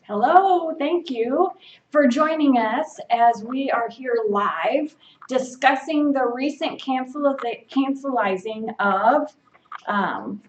Hello, thank you for joining us as we are here live discussing the recent cancelizing of um,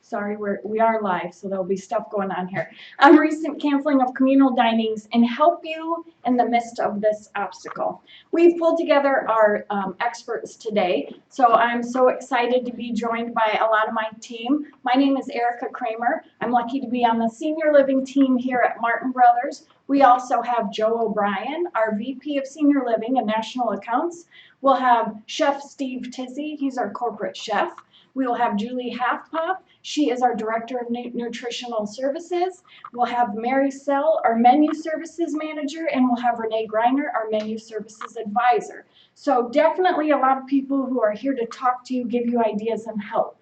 sorry, we are live, so there'll be stuff going on here. Recent canceling of communal dinings and help you in the midst of this obstacle. We've pulled together our experts today, so I'm so excited to be joined by a lot of my team. My name is Erica Kramer. I'm lucky to be on the senior living team here at Martin Brothers. We also have Joe O'Brien, our VP of Senior Living and National Accounts. We'll have Chef Steve Tizzy, he's our corporate chef. We will have Julie Halfpop. She is our Director of Nutritional Services. We'll have Mary Sell, our Menu Services Manager, and we'll have Renee Greiner, our Menu Services Advisor. So definitely a lot of people who are here to talk to you, give you ideas and help.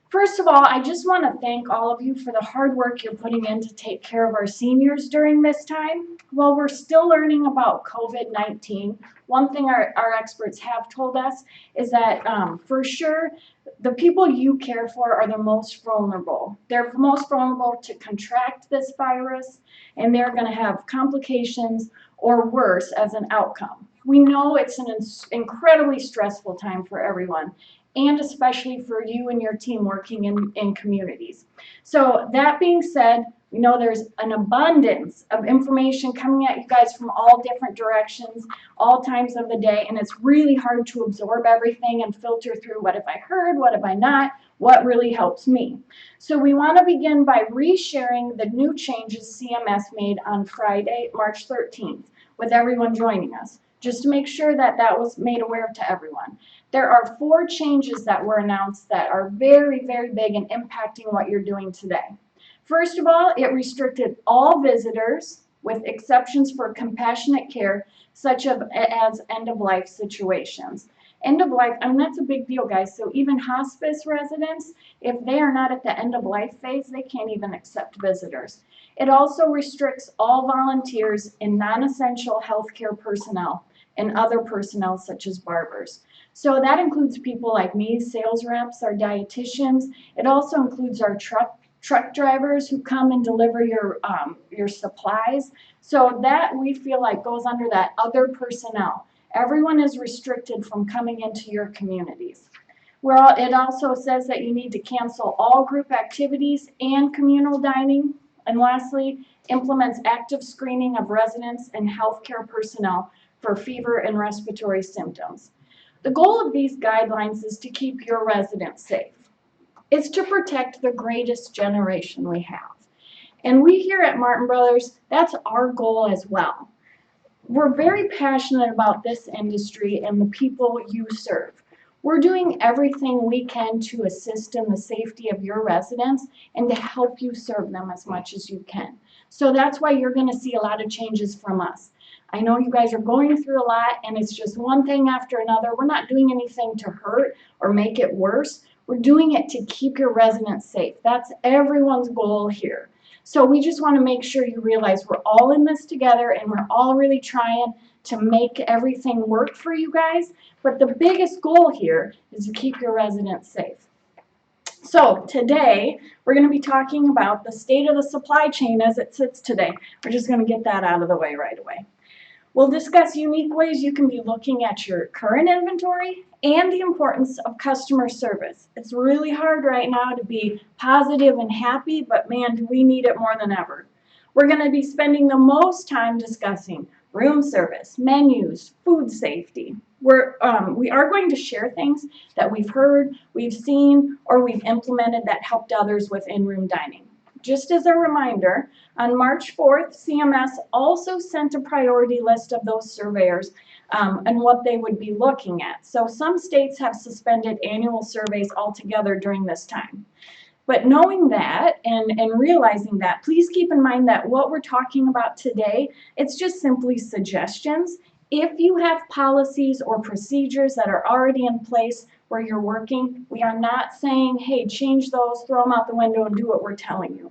First of all, I just want to thank all of you for the hard work you're putting in to take care of our seniors during this time. While we're still learning about COVID-19, one thing our experts have told us is that for sure, the people you care for are the most vulnerable. They're most vulnerable to contract this virus, and they're going to have complications or worse as an outcome. We know it's an incredibly stressful time for everyone, and especially for you and your team working in communities. So that being said, we know there's an abundance of information coming at you guys from all different directions, all times of the day, and it's really hard to absorb everything and filter through what have I heard, what have I not, what really helps me. So we want to begin by resharing the new changes CMS made on Friday, March 13th, with everyone joining us, just to make sure that that was made aware to everyone. There are 4 changes that were announced that are very, very big and impacting what you're doing today. First of all, it restricted all visitors with exceptions for compassionate care, such as end-of-life situations. End-of-life, I mean, that's a big deal, guys. So even hospice residents, if they are not at the end-of-life phase, they can't even accept visitors. It also restricts all volunteers and non-essential healthcare personnel and other personnel such as barbers. So that includes people like me, sales reps, our dietitians. It also includes our truck drivers who come and deliver your supplies. So that we feel like goes under that other personnel. Everyone is restricted from coming into your communities. It also says that you need to cancel all group activities and communal dining. And lastly, implements active screening of residents and healthcare personnel for fever and respiratory symptoms. The goal of these guidelines is to keep your residents safe. It's to protect the greatest generation we have. And we here at Martin Brothers, that's our goal as well. We're very passionate about this industry and the people you serve. We're doing everything we can to assist in the safety of your residents and to help you serve them as much as you can. So that's why you're going to see a lot of changes from us. I know you guys are going through a lot, and it's just one thing after another. We're not doing anything to hurt or make it worse. We're doing it to keep your residents safe. That's everyone's goal here. So we just want to make sure you realize we're all in this together, and we're all really trying to make everything work for you guys. But the biggest goal here is to keep your residents safe. So today, we're going to be talking about the state of the supply chain as it sits today. We're just going to get that out of the way right away. We'll discuss unique ways you can be looking at your current inventory and the importance of customer service. It's really hard right now to be positive and happy, but man, do we need it more than ever. We're going to be spending the most time discussing room service, menus, food safety. We are going to share things that we've heard, we've seen, or we've implemented that helped others with in-room dining. Just as a reminder, on March 4th, CMS also sent a priority list of those surveyors and what they would be looking at. So some states have suspended annual surveys altogether during this time. But knowing that and realizing that, please keep in mind that what we're talking about today, it's just simply suggestions. If you have policies or procedures that are already in place where you're working, we are not saying, hey, change those, throw them out the window and do what we're telling you.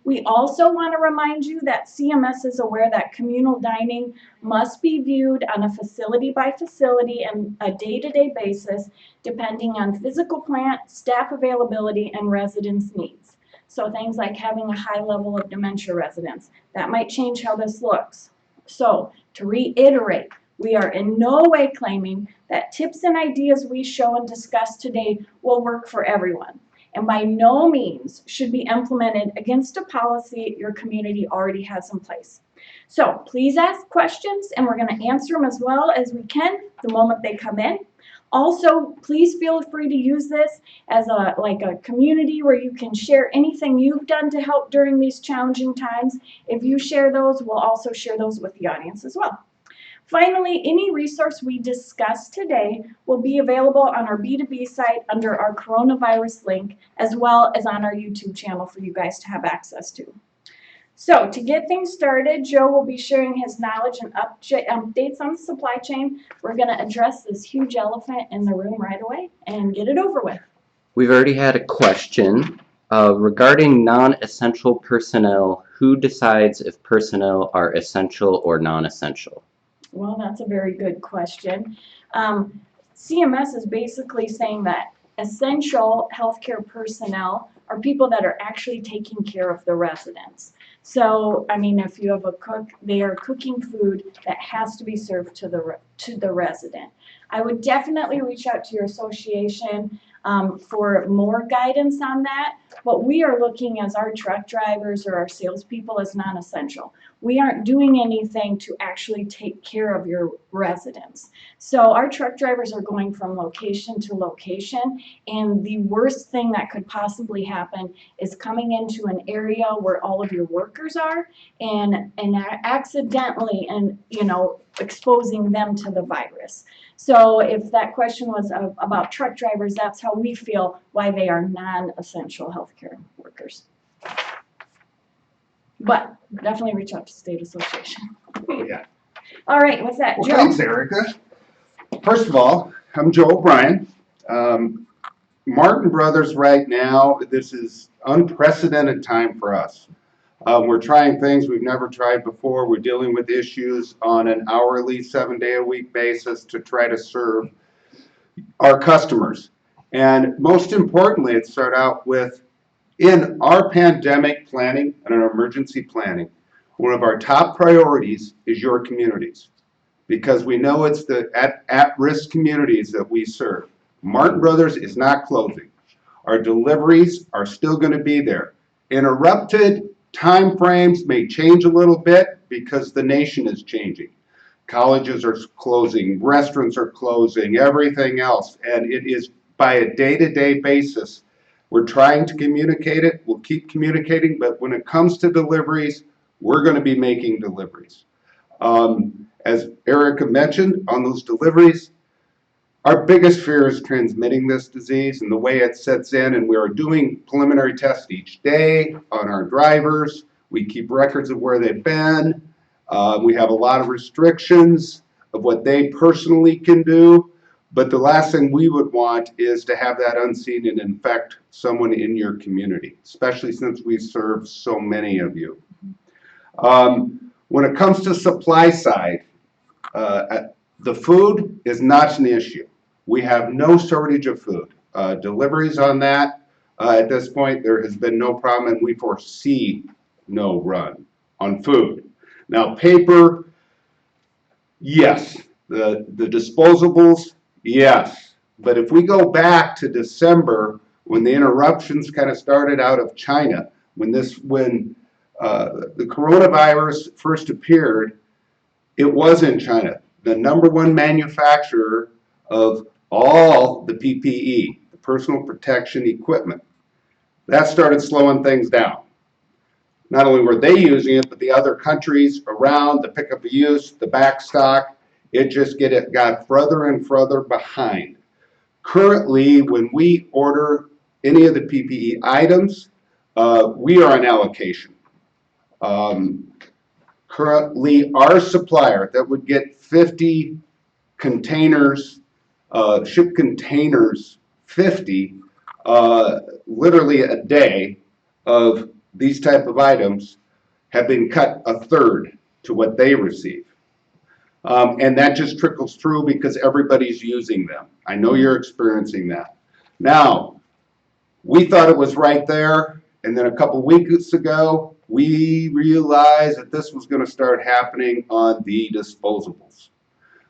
We also want to remind you that CMS is aware that communal dining must be viewed on a facility by facility and a day-to-day basis, depending on physical plant, staff availability, and residents' needs. So things like having a high level of dementia residents, that might change how this looks. So to reiterate, we are in no way claiming that tips and ideas we show and discuss today will work for everyone, and by no means should be implemented against a policy your community already has in place. So please ask questions, and we're going to answer them as well as we can the moment they come in. Also, please feel free to use this as a community where you can share anything you've done to help during these challenging times. If you share those, we'll also share those with the audience as well. Finally, any resource we discuss today will be available on our B2B site under our coronavirus link, as well as on our YouTube channel for you guys to have access to. So to get things started, Joe will be sharing his knowledge and updates on the supply chain. We're going to address this huge elephant in the room right away and get it over with. We've already had a question regarding non-essential personnel. Who decides if personnel are essential or non-essential? Well, that's a very good question. CMS is basically saying that essential healthcare personnel are people that are actually taking care of the residents. So, I mean, if you have a cook, they are cooking food that has to be served to the resident. I would definitely reach out to your association for more guidance on that. What we are looking as our truck drivers or our salespeople as non-essential. We aren't doing anything to actually take care of your residents. So our truck drivers are going from location to location, and the worst thing that could possibly happen is coming into an area where all of your workers are and accidentally exposing them to the virus. So if that question was about truck drivers, that's how we feel why they are non-essential healthcare workers. But definitely reach out to state association. Yeah. All right, what's that, Well, Joe? thanks, Erica. First of all, I'm Joe O'Brien. Martin Brothers right now, this is unprecedented time for us. We're trying things we've never tried before. We're dealing with issues on an hourly, 7-day-a-week basis to try to serve our customers. And most importantly, it started out with, in our pandemic planning and our emergency planning, one of our top priorities is your communities, because we know it's the at-risk communities that we serve. Martin Brothers is not closing. Our deliveries are still going to be there. Interrupted time frames may change a little bit because the nation is changing. Colleges are closing, restaurants are closing, everything else, and it is by a day-to-day basis. We're trying to communicate it. We'll keep communicating, but when it comes to deliveries, we're going to be making deliveries. As Erica mentioned, on those deliveries, our biggest fear is transmitting this disease and the way it sets in, and we are doing preliminary tests each day on our drivers. We keep records of where they've been. We have a lot of restrictions of what they personally can do, but the last thing we would want is to have that unseen and infect someone in your community, especially since we serve so many of you. When it comes to supply side, the food is not an issue. We have no shortage of food. Deliveries on that, at this point, there has been no problem, and we foresee no run on food. Now, paper, yes. The disposables, yes. But if we go back to December, when the interruptions kind of started out of China, when the coronavirus first appeared, it was in China. The #1 manufacturer of all the PPE, the personal protection equipment. That started slowing things down. Not only were they using it, but the other countries around, the pickup of use, the back stock, it just got further and further behind. Currently, when we order any of the PPE items, we are on allocation. Currently, our supplier that would get 50 containers, ship containers, 50, literally a day of these type of items, have been cut a third to what they receive. And that just trickles through because everybody's using them. I know you're experiencing that. Now, we thought it was right there, And then a couple weeks ago, we realized that this was going to start happening on the disposables.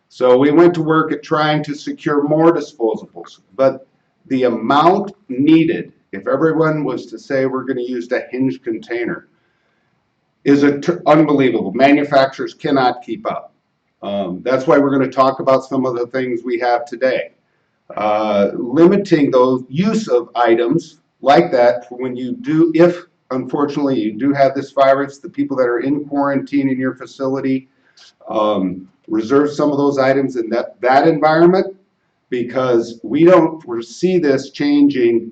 So we went to work at trying to secure more disposables, but the amount needed, if everyone was to say we're going to use a hinged container, is unbelievable. Manufacturers cannot keep up. That's why we're going to talk about some of the things we have today. Limiting those use of items like that for when you do, if unfortunately you do have this virus, the people that are in quarantine in your facility, reserve some of those items in that environment, because we don't foresee this changing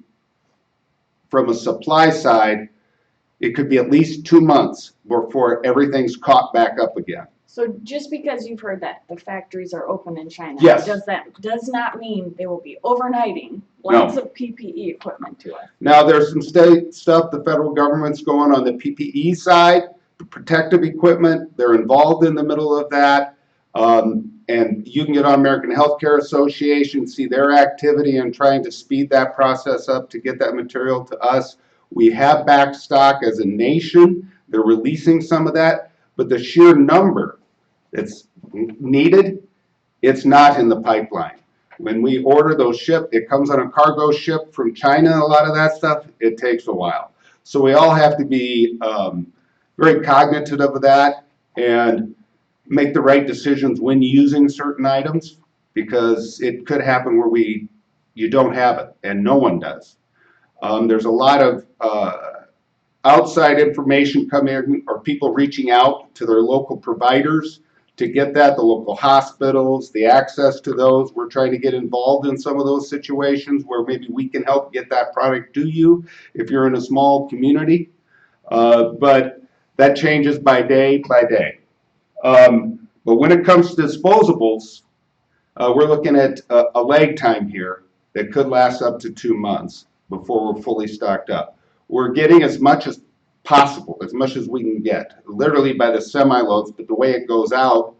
from a supply side. It could be at least 2 months before everything's caught back up again. So just because you've heard that the factories are open in China, Yes. does not mean they will be overnighting lots of PPE equipment to us. Now, there's some state stuff the federal government's going on the PPE side, the protective equipment. They're involved in the middle of that. And you can get on American Healthcare Association, see their activity in trying to speed that process up to get that material to us. We have backstock as a nation. They're releasing some of that, but the sheer number that's needed, it's not in the pipeline. When we order those shipped, it comes on a cargo ship from China, a lot of that stuff, it takes a while. So we all have to be very cognizant of that and make the right decisions when using certain items, because it could happen where you don't have it, and no one does. There's a lot of outside information coming in, or people reaching out to their local providers to get that, the local hospitals, the access to those. We're trying to get involved in some of those situations where maybe we can help get that product to you if you're in a small community. But that changes by day by day. But when it comes to disposables, we're looking at a lag time here that could last up to 2 months before we're fully stocked up. We're getting as much as possible, as much as we can get, literally by the semi-loads, but the way it goes out,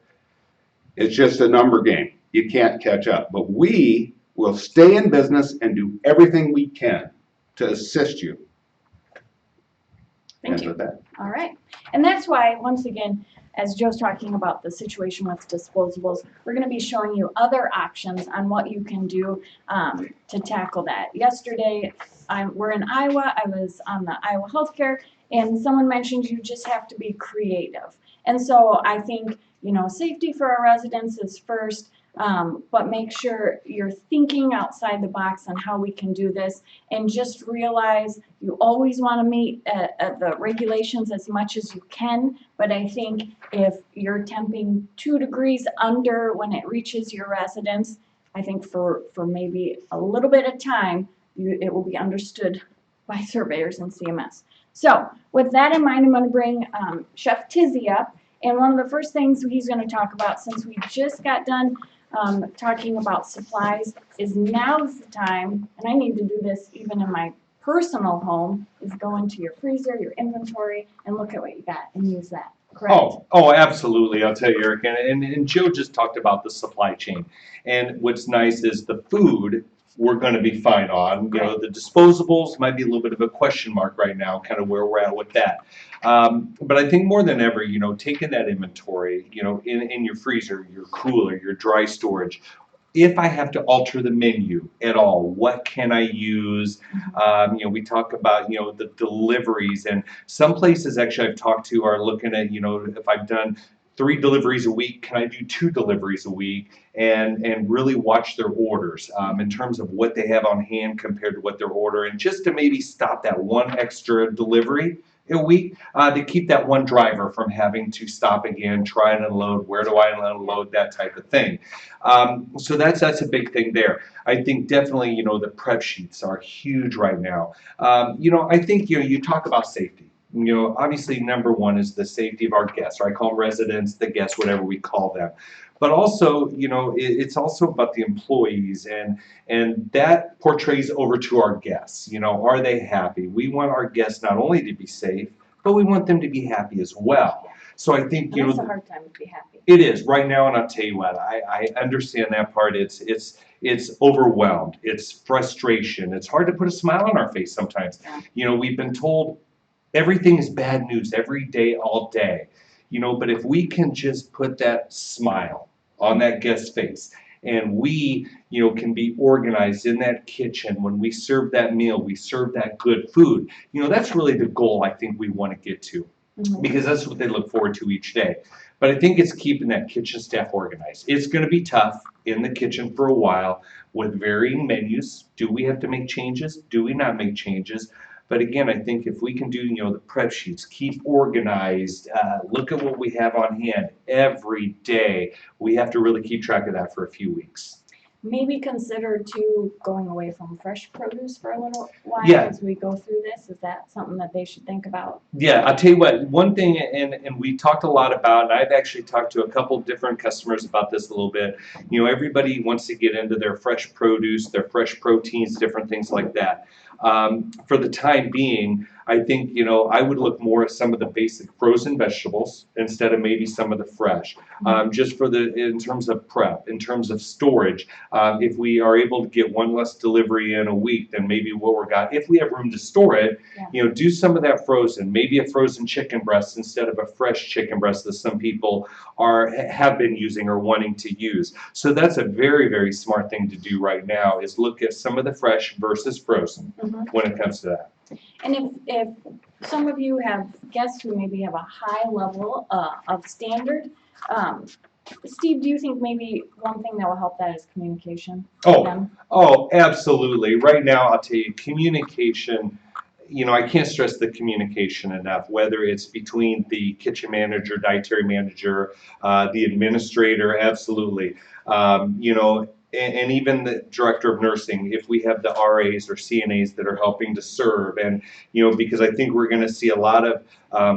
it's just a number game. You can't catch up. But we will stay in business and do everything we can to assist you. Thank you. With that. All right. And that's why, once again, as Joe's talking about the situation with disposables, we're going to be showing you other options on what you can do to tackle that. Yesterday, we're in Iowa. I was on the Iowa Healthcare, and someone mentioned you just have to be creative. And so I think, safety for our residents is first, but make sure you're thinking outside the box on how we can do this, and just realize you always want to meet the regulations as much as you can, but I think if you're temping 2 degrees under when it reaches your residence, I think for maybe a little bit of time, it will be understood by surveyors and CMS. So with that in mind, I'm going to bring Chef Tizzy up, and one of the first things he's going to talk about, since we just got done talking about supplies, is now's the time, and I need to do this even in my personal home, is go into your freezer, your inventory, and look at what you got and use that. Correct? Oh, absolutely. I'll tell you, Eric. And Joe just talked about the supply chain. And what's nice is the food we're going to be fine on. The disposables might be a little bit of a question mark right now, kind of where we're at with that. But I think more than ever, taking that inventory, in your freezer, your cooler, your dry storage, if I have to alter the menu at all, what can I use? We talk about, the deliveries, and some places actually I've talked to are looking at, if I've done 3 deliveries a week, can I do 2 deliveries a week, and really watch their orders in terms of what they have on hand compared to what they're ordering, just to maybe stop that one extra delivery a week, to keep that one driver from having to stop again, try and unload, where do I unload, that type of thing. So that's a big thing there. I think definitely, the prep sheets are huge right now. I think, you talk about safety. Obviously number one is the safety of our guests, or I call them residents, the guests, whatever we call them. But also, it's also about the employees, and that portrays over to our guests. Are they happy? We want our guests not only to be safe, but we want them to be happy as well. So I think, it's a hard time to be happy. It is right now, and I'll tell you what, I understand that part. It's It's overwhelmed. It's frustration. It's hard to put a smile on our face sometimes. Yeah. You know, we've been told everything is bad news every day, all day. You know, but if we can just put that smile on that guest's face, and we, you know, can be organized in that kitchen when we serve that meal, we serve that good food. You know, that's really the goal I think we want to get to, because that's what they look forward to each day. But I think it's keeping that kitchen staff organized. It's going to be tough in the kitchen for a while with varying menus. Do we have to make changes? Do we not make changes? But again, I think if we can do, you know, the prep sheets, keep organized, look at what we have on hand every day, we have to really keep track of that for a few weeks. Maybe consider too going away from fresh produce for a little while Yeah. as we go through this. Is that something that they should think about? Yeah, I'll tell you what, one thing, and we talked a lot about, and I've actually talked to a couple different customers about this a little bit. You know, everybody wants to get into their fresh produce, their fresh proteins, different things like that. For the time being, I think, you know, I would look more at some of the basic frozen vegetables instead of maybe some of the fresh. Just for in terms of prep, in terms of storage, if we are able to get one less delivery in a week than maybe what we're got, if we have room to store it, you know, do some of that frozen, maybe a frozen chicken breast instead of a fresh chicken breast that some people have been using or wanting to use. So that's a very, very smart thing to do right now, is look at some of the fresh versus frozen when it comes to that. And if some of you have guests who maybe have a high level of standard, Steve, do you think maybe one thing that will help that is communication? Oh, absolutely. Right now, I'll tell you, communication, you know, I can't stress the communication enough, whether it's between the kitchen manager, dietary manager, the administrator, absolutely. You know, and even the director of nursing, if we have the RAs or CNAs that are helping to serve, and, you know, because I think we're going to see a lot of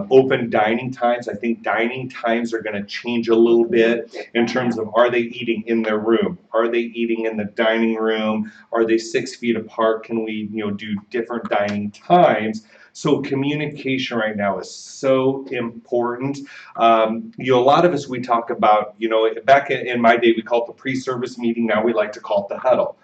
open dining times. I think dining times are going to change a little bit in terms of, are they eating in their room? Are they eating in the dining room? Are they 6 feet apart? Can we, you know, do different dining times? So communication right now is so important. You know, a lot of us, we talk about, you know, back in my day, we called it the pre-service meeting. Now we like to call it the huddle.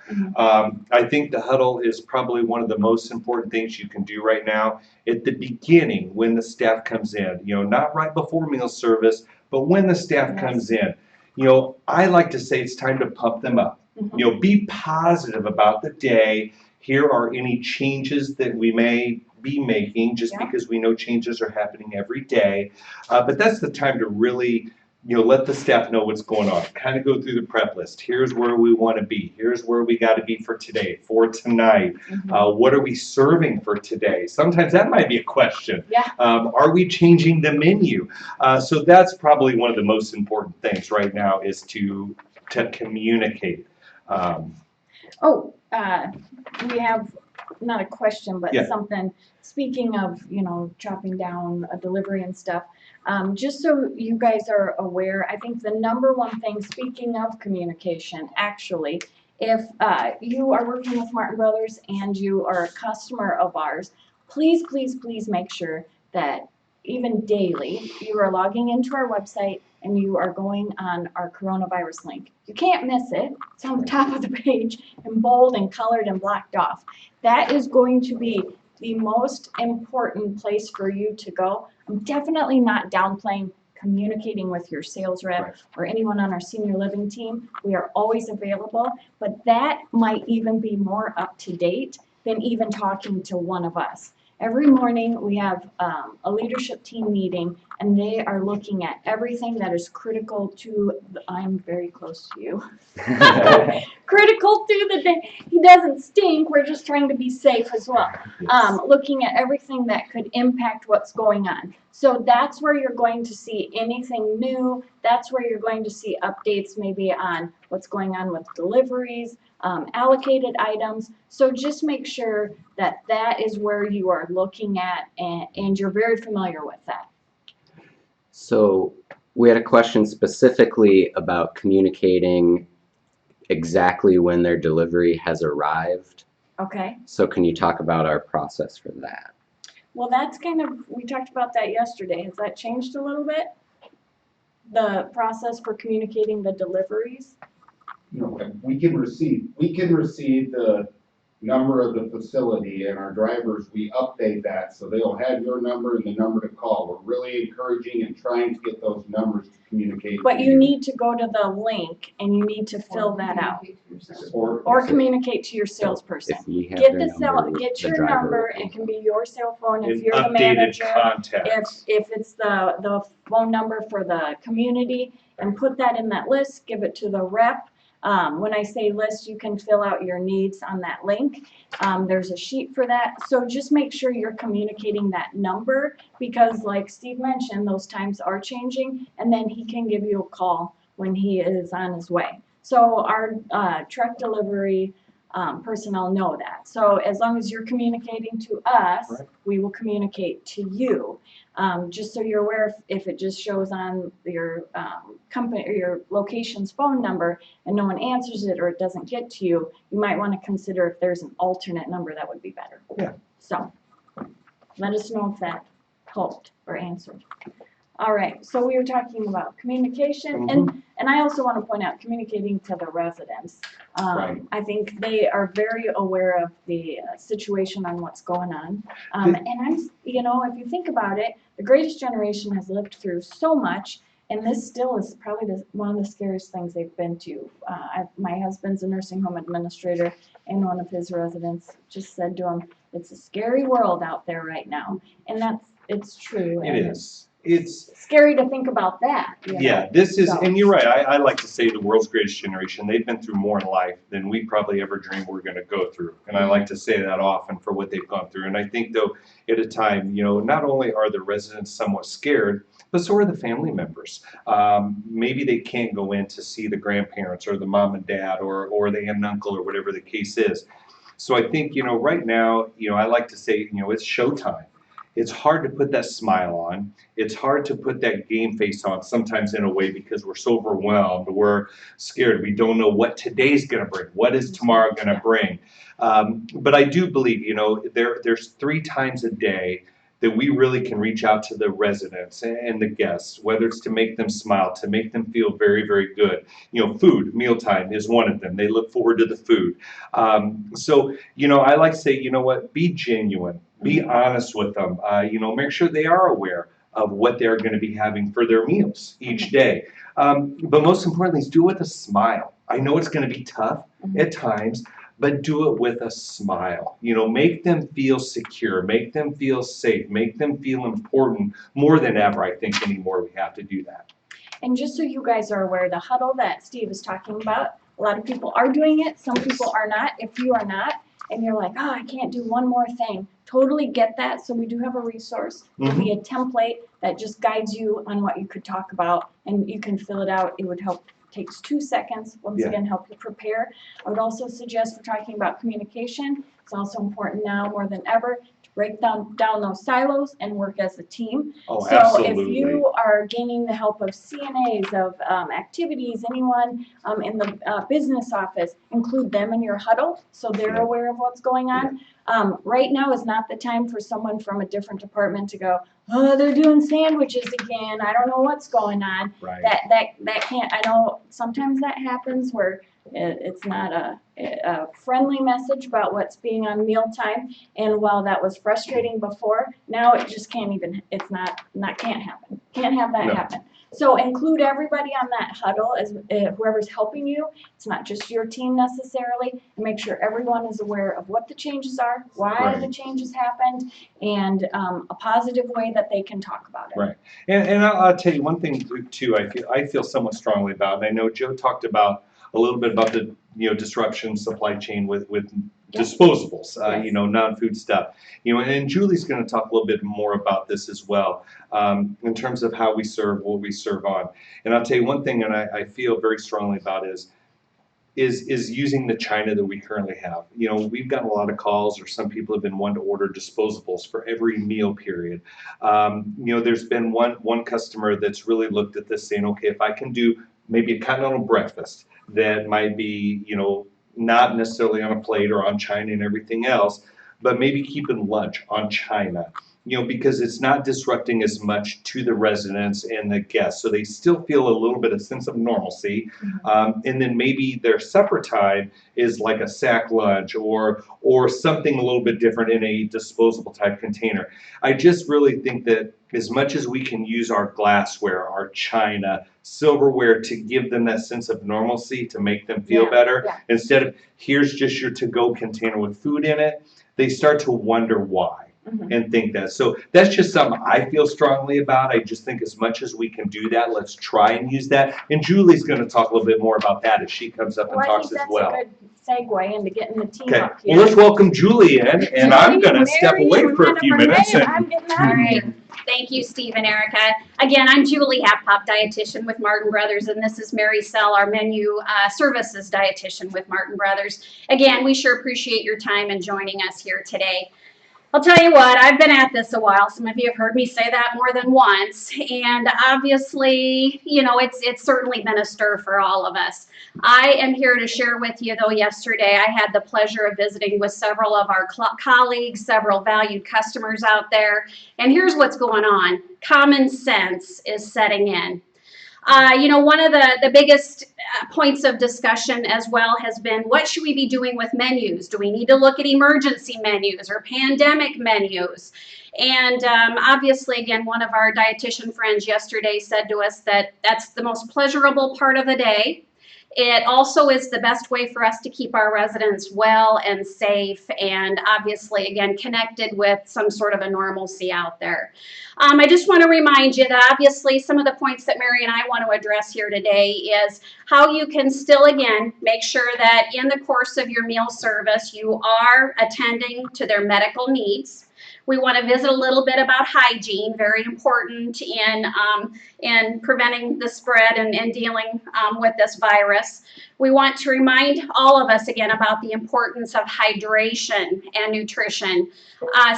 I think the huddle is probably one of the most important things you can do right now at the beginning when the staff comes in, you know, not right before meal service, but when the staff comes in. You know, I like to say it's time to pump them up. You know, be positive about the day. Here are any changes that we may be making, just because we know changes are happening every day. But that's the time to really, you know, let the staff know what's going on. Kind of go through the prep list. Here's where we want to be. Here's where we got to be for today, for tonight. What are we serving for today? Sometimes that might be a question. Are we changing the menu? So that's probably one of the most important things right now, is to communicate. We have not a question, but Yeah. something. Speaking of, you know, chopping down a delivery and stuff, just so you guys are aware, I think the number one thing, speaking of communication, actually, if you are working with Martin Brothers and you are a customer of ours, please, please, please make sure that even daily you are logging into our website and you are going on our coronavirus link. You can't miss it. It's on the top of the page in bold and colored and blocked off. That is going to be the most important place for you to go. I'm definitely not downplaying communicating with your sales rep or anyone on our senior living team. We are always available, but that might even be more up to date than even talking to one of us. Every morning we have a leadership team meeting, and they are looking at everything that is critical to, I'm very close to you. Critical to the day. He doesn't stink, we're just trying to be safe as well. Looking at everything that could impact what's going on. So that's where you're going to see anything new. That's where you're going to see updates maybe on what's going on with deliveries, allocated items. So just make sure that that is where you are looking at, and you're very familiar with that. So we had a question specifically about communicating exactly when their delivery has arrived. Okay. So can you talk about our process for that? Well, that's kind of, we talked about that yesterday. Has that changed a little bit? The process for communicating the deliveries? we can receive the number of the facility, and our drivers, we update that, so they'll have your number and the number to call. We're really encouraging and trying to get those numbers to communicate. But to you need to go to the link and you need to fill that out. Or communicate to your salesperson. If we have Get their number, get the your driver number, will it can be your cell phone if And you're the updated manager. contacts. If it's the phone number for the community, and put that in that list, give it to the rep. When I say list, you can fill out your needs on that link. There's a sheet for that. So just make sure you're communicating that number, because like Steve mentioned, those times are changing, and then he can give you a call when he is on his way. So our truck delivery personnel know that. So as long as you're communicating to us, Right. we will communicate to you. Just so you're aware, if it just shows on your company or your location's phone number and no one answers it or it doesn't get to you, you might want to consider if there's an alternate number that would be better. Yeah. So let us know if that helped or answered. All right, so we were talking about communication, and I also want to point out communicating to the residents. Right. I think they are very aware of the situation on what's going on. And if you think about it, the greatest generation has lived through so much, and this still is probably one of the scariest things they've been to. My husband's a nursing home administrator, and one of his residents just said to him, "It's a scary world out there right now," and it's true. It and is. It's scary to think about that. Yeah, this is, So- and you're right. I like to say the world's greatest generation. They've been through more in life than we probably ever dreamed we're going to go through. And I like to say that often for what they've gone through. And I think, though, at a time, not only are the residents somewhat scared, but so are the family members. Maybe they can't go in to see the grandparents or the mom and dad or the aunt and uncle or whatever the case is. So I think, right now, I like to say, it's showtime. It's hard to put that smile on. It's hard to put that game face on sometimes in a way because we're so overwhelmed. We're scared. We don't know what today's going to bring. What is tomorrow going to bring? But I do believe, there's 3 times a day that we really can reach out to the residents and the guests, whether it's to make them smile, to make them feel very, very good. Food, mealtime is one of them. They look forward to the food. So, I like to say, be genuine. Be honest with them. Make sure they are aware of what they're going to be having for their meals each day. But most importantly, is do it with a smile. I know it's going to be tough at times, but do it with a smile. Make them feel secure, make them feel safe, make them feel important more than ever. I think anymore we have to do that. And just so you guys are aware, the huddle that Steve is talking about, a lot of people are doing it, some people are not. If you are not, and you're like, I can't do one more thing, totally get that. So we do have a resource. It'll be a template that just guides you on what you could talk about, and you can fill it out. It would help. Takes 2 seconds. Once again, help you prepare. I would also suggest, for talking about communication, it's also important now more than ever to break down those silos and work as a team. Oh, So absolutely. if you are gaining the help of CNAs, of activities, anyone in the business office, include them in your huddle so they're aware of what's going on. Right now is not the time for someone from a different department to go, oh, they're doing sandwiches again. I don't know what's going on. Right. That can't, I know sometimes that happens where it's not a friendly message about what's being on mealtime. And while that was frustrating before, now it just can't even, it's not can't happen. Can't have that happen. So include everybody on that huddle as whoever's helping you. It's not just your team necessarily. And make sure everyone is aware of what the changes are, why the changes happened, and a positive way that they can talk about it. Right. And I'll tell you one thing too. I feel somewhat strongly about, and I know Joe talked about a little bit about the disruption supply chain with disposables, non-food stuff. And Julie's going to talk a little bit more about this as well, in terms of how we serve, what we serve on. And I'll tell you one thing, and I feel very strongly about is using the China that we currently have. We've gotten a lot of calls, or some people have been wanting to order disposables for every meal period. There's been one customer that's really looked at this saying, okay, if I can do maybe a continental breakfast that might be, not necessarily on a plate or on China and everything else, but maybe keeping lunch on China, because it's not disrupting as much to the residents and the guests. So they still feel a little bit of sense of normalcy. And then maybe their supper time is like a sack lunch or something a little bit different in a disposable type container. I just really think that as much as we can use our glassware, our china, silverware to give them that sense of normalcy to make them feel better, instead of here's just your to-go container with food in it, they start to wonder why. And think that. So that's just something I feel strongly about. I just think as much as we can do that, let's try and use that. And Julie's going to talk a little bit more about that as she comes up and talks as well. I think that's a good segue into getting the team Okay, up here. well, let's welcome Julie in, and I'm going to step away for a few minutes. I'm getting out of here. Thank you, Steve and Erica. Again, I'm Julie Halfpop, dietitian with Martin Brothers, and this is Mary Sell, our menu services dietitian with Martin Brothers. Again, we sure appreciate your time and joining us here today. I'll tell you what, I've been at this a while. Some of you have heard me say that more than once. And obviously, it's certainly been a stir for all of us. I am here to share with you, though, yesterday I had the pleasure of visiting with several of our colleagues, several valued customers out there. And here's what's going on. Common sense is setting in. One of the biggest points of discussion as well has been, what should we be doing with menus? Do we need to look at emergency menus or pandemic menus? And obviously, again, one of our dietitian friends yesterday said to us that that's the most pleasurable part of the day. It also is the best way for us to keep our residents well and safe and obviously, again, connected with some sort of a normalcy out there. I just want to remind you that obviously some of the points that Mary and I want to address here today is how you can still, again, make sure that in the course of your meal service, you are attending to their medical needs. We want to visit a little bit about hygiene, very important in preventing the spread and dealing with this virus. We want to remind all of us again about the importance of hydration and nutrition.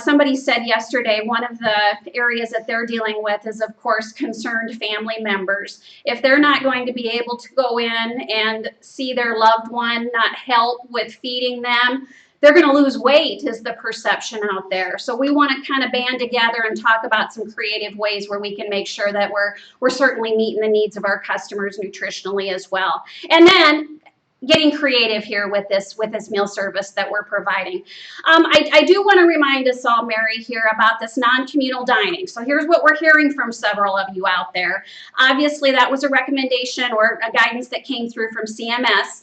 Somebody said yesterday one of the areas that they're dealing with is, of course, concerned family members. If they're not going to be able to go in and see their loved one, not help with feeding them, they're going to lose weight is the perception out there. So we want to kind of band together and talk about some creative ways where we can make sure that we're certainly meeting the needs of our customers nutritionally as well. And then getting creative here with this meal service that we're providing. I do want to remind us all, Mary, here about this non-communal dining. So here's what we're hearing from several of you out there. Obviously, that was a recommendation or a guidance that came through from CMS.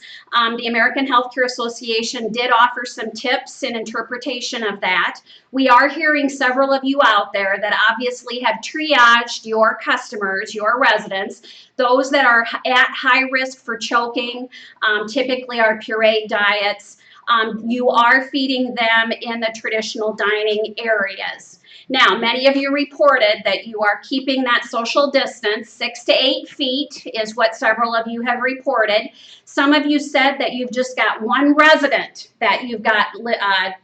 The American Healthcare Association did offer some tips and interpretation of that. We are hearing several of you out there that obviously have triaged your customers, your residents, those that are at high risk for choking, typically are pureed diets. You are feeding them in the traditional dining areas. Now, many of you reported that you are keeping that social distance. 6 to 8 feet is what several of you have reported. Some of you said that you've just got one resident that you've got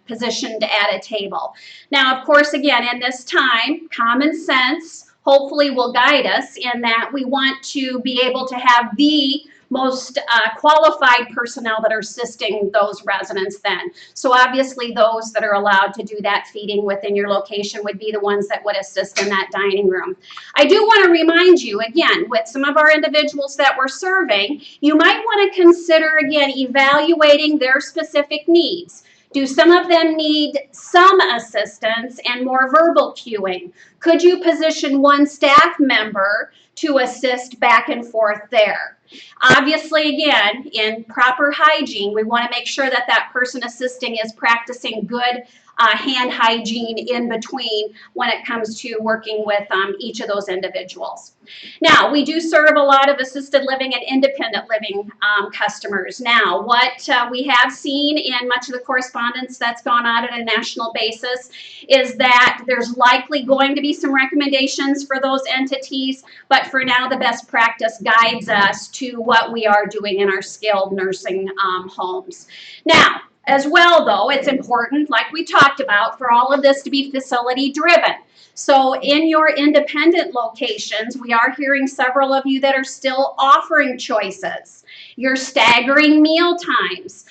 positioned at a table. Now, of course, again, in this time, common sense hopefully will guide us in that we want to be able to have the most qualified personnel that are assisting those residents then. So obviously those that are allowed to do that feeding within your location would be the ones that would assist in that dining room. I do want to remind you, again, with some of our individuals that we're serving, you might want to consider, again, evaluating their specific needs. Do some of them need some assistance and more verbal cueing? Could you position one staff member to assist back and forth there? Obviously, again, in proper hygiene, we want to make sure that that person assisting is practicing good hand hygiene in between when it comes to working with each of those individuals. Now, we do serve a lot of assisted living and independent living customers. Now, what we have seen in much of the correspondence that's gone out on a national basis is that there's likely going to be some recommendations for those entities, but for now, the best practice guides us to what we are doing in our skilled nursing homes. Now, as well, though, it's important, like we talked about, for all of this to be facility driven. So in your independent locations, we are hearing several of you that are still offering choices. You're staggering meal times.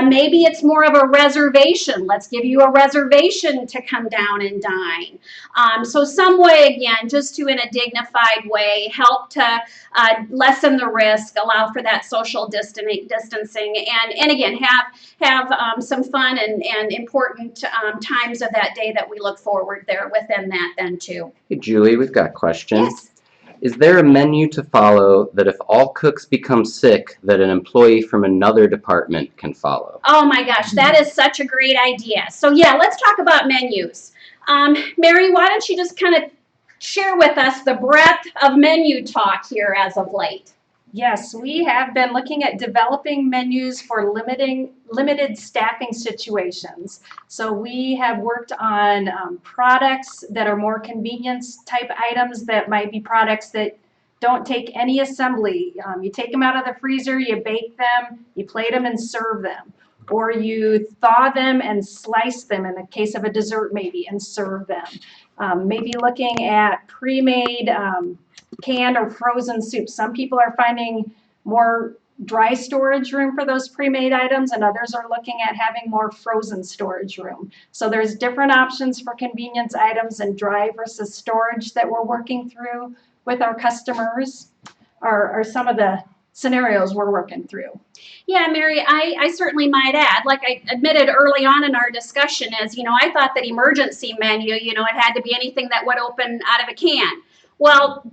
Maybe it's more of a reservation. Let's give you a reservation to come down and dine. So some way, again, just to in a dignified way, help to lessen the risk, allow for that social distancing, and again, have some fun and important times of that day that we look forward there within that then too. Hey, Julie, we've got a question. Yes. Is there a menu to follow that if all cooks become sick, that an employee from another department can follow? Oh my gosh, that is such a great idea. So yeah, let's talk about menus. Mary, why don't you just kind of share with us the breadth of menu talk here as of late? Yes, we have been looking at developing menus for limited staffing situations. So we have worked on products that are more convenience type items that might be products that don't take any assembly. You take them out of the freezer, you bake them, you plate them and serve them. Or you thaw them and slice them in the case of a dessert maybe and serve them. Maybe looking at pre-made canned or frozen soups. Some people are finding more dry storage room for those pre-made items, and others are looking at having more frozen storage room. So there's different options for convenience items and dry versus storage that we're working through with our customers, are some of the scenarios we're working through. Yeah, Mary, I certainly might add, like I admitted early on in our discussion, is, I thought that emergency menu, it had to be anything that would open out of a can. Well,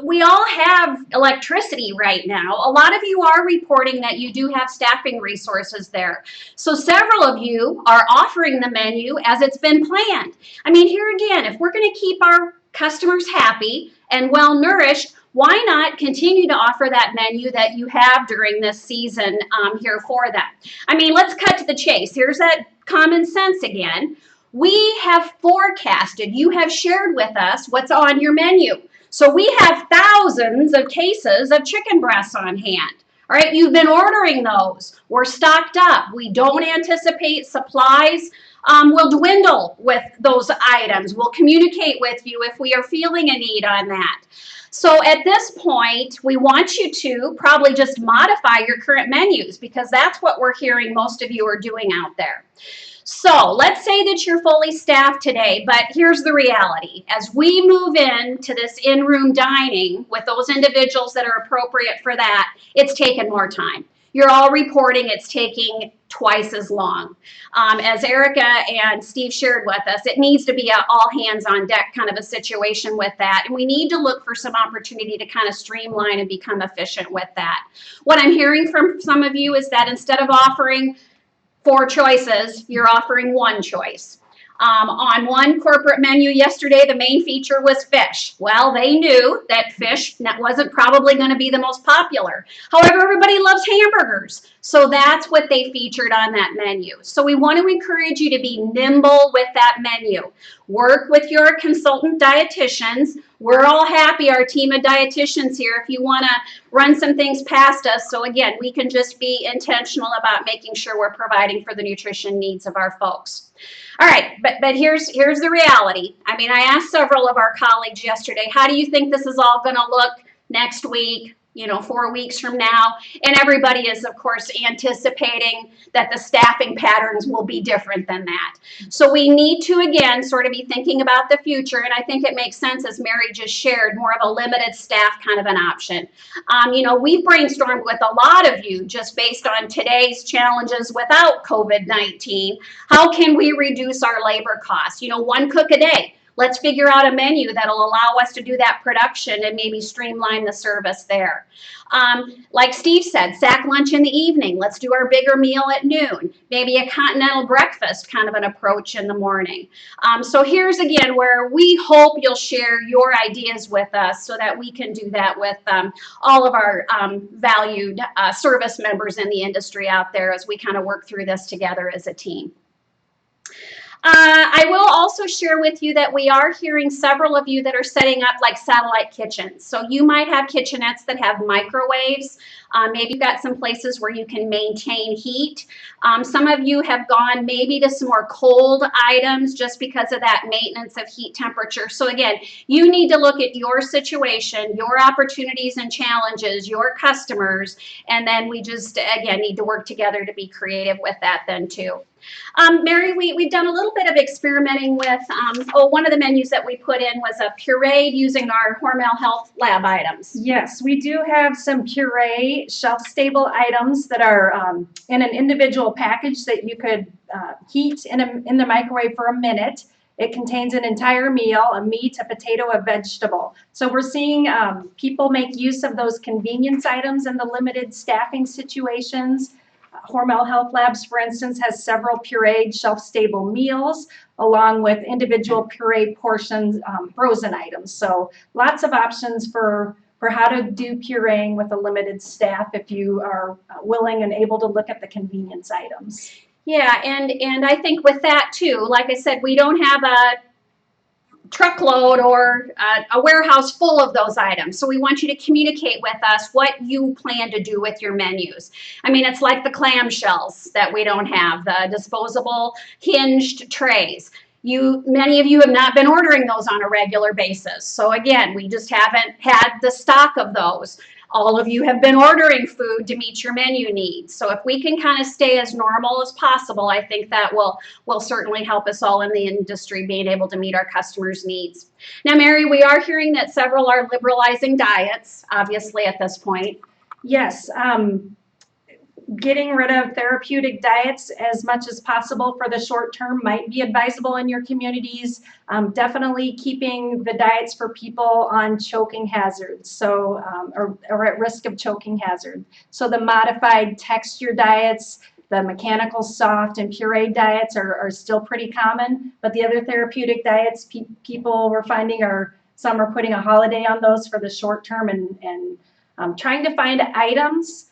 we all have electricity right now. A lot of you are reporting that you do have staffing resources there. So several of you are offering the menu as it's been planned. I mean, here again, if we're going to keep our customers happy and well nourished, why not continue to offer that menu that you have during this season here for them? I mean, let's cut to the chase. Here's that common sense again. We have forecasted, you have shared with us what's on your menu. So we have thousands of cases of chicken breasts on hand. All right, you've been ordering those. We're stocked up. We don't anticipate supplies will dwindle with those items. We'll communicate with you if we are feeling a need on that. So at this point, we want you to probably just modify your current menus because that's what we're hearing most of you are doing out there. So let's say that you're fully staffed today, but here's the reality. As we move into this in-room dining with those individuals that are appropriate for that, it's taken more time. You're all reporting it's taking twice as long. As Erica and Steve shared with us, it needs to be an all hands on deck kind of a situation with that. And we need to look for some opportunity to kind of streamline and become efficient with that. What I'm hearing from some of you is that instead of offering 4 choices, you're offering 1 choice. On one corporate menu yesterday, the main feature was fish. Well, they knew that fish wasn't probably going to be the most popular. However, everybody loves hamburgers. So that's what they featured on that menu. So we want to encourage you to be nimble with that menu. Work with your consultant dietitians. We're all happy, our team of dietitians here, if you want to run some things past us. So again, we can just be intentional about making sure we're providing for the nutrition needs of our folks. All right, but here's the reality. I mean, I asked several of our colleagues yesterday, how do you think this is all going to look next week, 4 weeks from now? And everybody is, of course, anticipating that the staffing patterns will be different than that. So we need to, again, sort of be thinking about the future. And I think it makes sense, as Mary just shared, more of a limited staff kind of an option. We've brainstormed with a lot of you just based on today's challenges without COVID-19. How can we reduce our labor costs? 1 cook a day. Let's figure out a menu that'll allow us to do that production and maybe streamline the service there. Like Steve said, sack lunch in the evening. Let's do our bigger meal at noon. Maybe a continental breakfast kind of an approach in the morning. So here's again where we hope you'll share your ideas with us so that we can do that with all of our valued service members in the industry out there as we kind of work through this together as a team. I will also share with you that we are hearing several of you that are setting up like satellite kitchens. So you might have kitchenettes that have microwaves. Maybe you've got some places where you can maintain heat. Some of you have gone maybe to some more cold items just because of that maintenance of heat temperature. So again, you need to look at your situation, your opportunities and challenges, your customers, and then we just, again, need to work together to be creative with that then too. Mary, we've done a little bit of experimenting with, one of the menus that we put in was a puree using our Hormel Health Lab items. Yes, we do have some puree shelf-stable items that are in an individual package that you could heat in the microwave for a minute. It contains an entire meal, a meat, a potato, a vegetable. So we're seeing people make use of those convenience items in the limited staffing situations. Hormel Health Labs, for instance, has several pureed shelf-stable meals along with individual puree portions, frozen items. So lots of options for how to do pureeing with a limited staff if you are willing and able to look at the convenience items. Yeah, and I think with that too, like I said, we don't have a truckload or a warehouse full of those items. So we want you to communicate with us what you plan to do with your menus. I mean, it's like the clamshells that we don't have, the disposable hinged trays. Many of you have not been ordering those on a regular basis. So again, we just haven't had the stock of those. All of you have been ordering food to meet your menu needs. So if we can kind of stay as normal as possible, I think that will certainly help us all in the industry being able to meet our customers' needs. Now, Mary, we are hearing that several are liberalizing diets, obviously, at this point. Yes, getting rid of therapeutic diets as much as possible for the short term might be advisable in your communities. Definitely keeping the diets for people on choking hazards, so or at risk of choking hazard. So the modified texture diets, the mechanical soft and pureed diets are still pretty common, but the other therapeutic diets people we're finding some are putting a holiday on those for the short term and trying to find items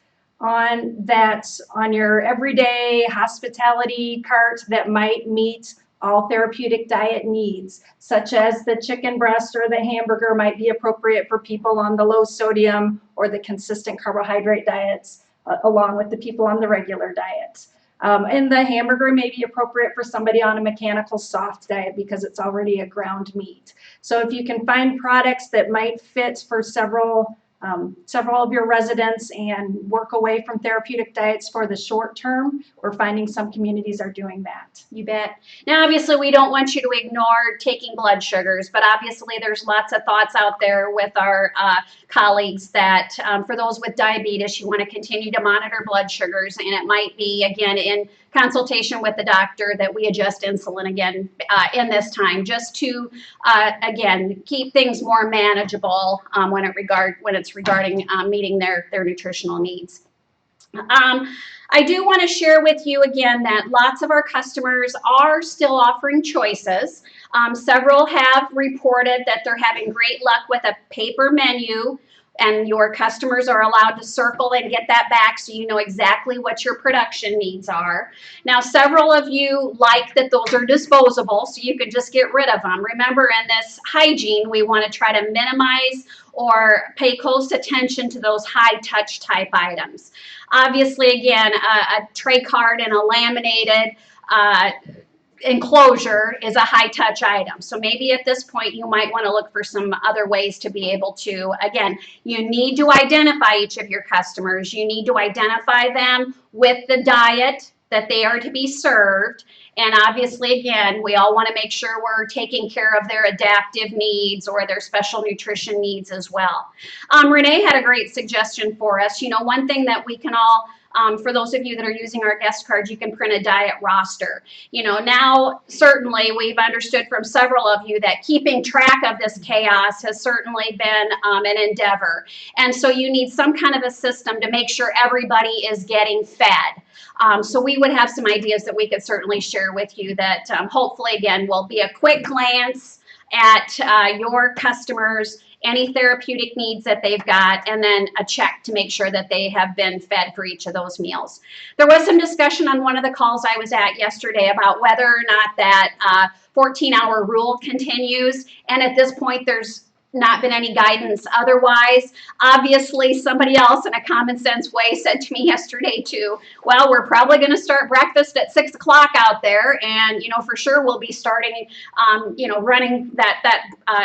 on your everyday hospitality cart that might meet all therapeutic diet needs, such as the chicken breast or the hamburger might be appropriate for people on the low sodium or the consistent carbohydrate diets, along with the people on the regular diet. And the hamburger may be appropriate for somebody on a mechanical soft diet because it's already a ground meat. So if you can find products that might fit for several of your residents and work away from therapeutic diets for the short term, we're finding some communities are doing that. You bet. Now, obviously, we don't want you to ignore taking blood sugars, but obviously there's lots of thoughts out there with our colleagues that for those with diabetes, you want to continue to monitor blood sugars, and it might be, again, in consultation with the doctor that we adjust insulin again in this time, just to, again, keep things more manageable when it's regarding meeting their nutritional needs. I do want to share with you again that lots of our customers are still offering choices. Several have reported that they're having great luck with a paper menu, and your customers are allowed to circle and get that back so you know exactly what your production needs are. Now, several of you like that those are disposable, so you can just get rid of them. Remember, in this hygiene, we want to try to minimize or pay close attention to those high-touch type items. Obviously, again, a tray card and a laminated enclosure is a high-touch item. So maybe at this point you might want to look for some other ways to be able to, again, you need to identify each of your customers. You need to identify them with the diet that they are to be served. And obviously, again, we all want to make sure we're taking care of their adaptive needs or their special nutrition needs as well. Renee had a great suggestion for us. You know, one thing that we can all for those of you that are using our guest cards, you can print a diet roster. You know, now certainly we've understood from several of you that keeping track of this chaos has certainly been an endeavor. And so you need some kind of a system to make sure everybody is getting fed. So we would have some ideas that we could certainly share with you that hopefully, again, will be a quick glance at your customers, any therapeutic needs that they've got, and then a check to make sure that they have been fed for each of those meals. There was some discussion on one of the calls I was at yesterday about whether or not that 14-hour rule continues, and at this point there's not been any guidance otherwise. Obviously, somebody else in a common sense way said to me yesterday too, well, we're probably going to start breakfast at 6 o'clock out there, and for sure we'll be starting running that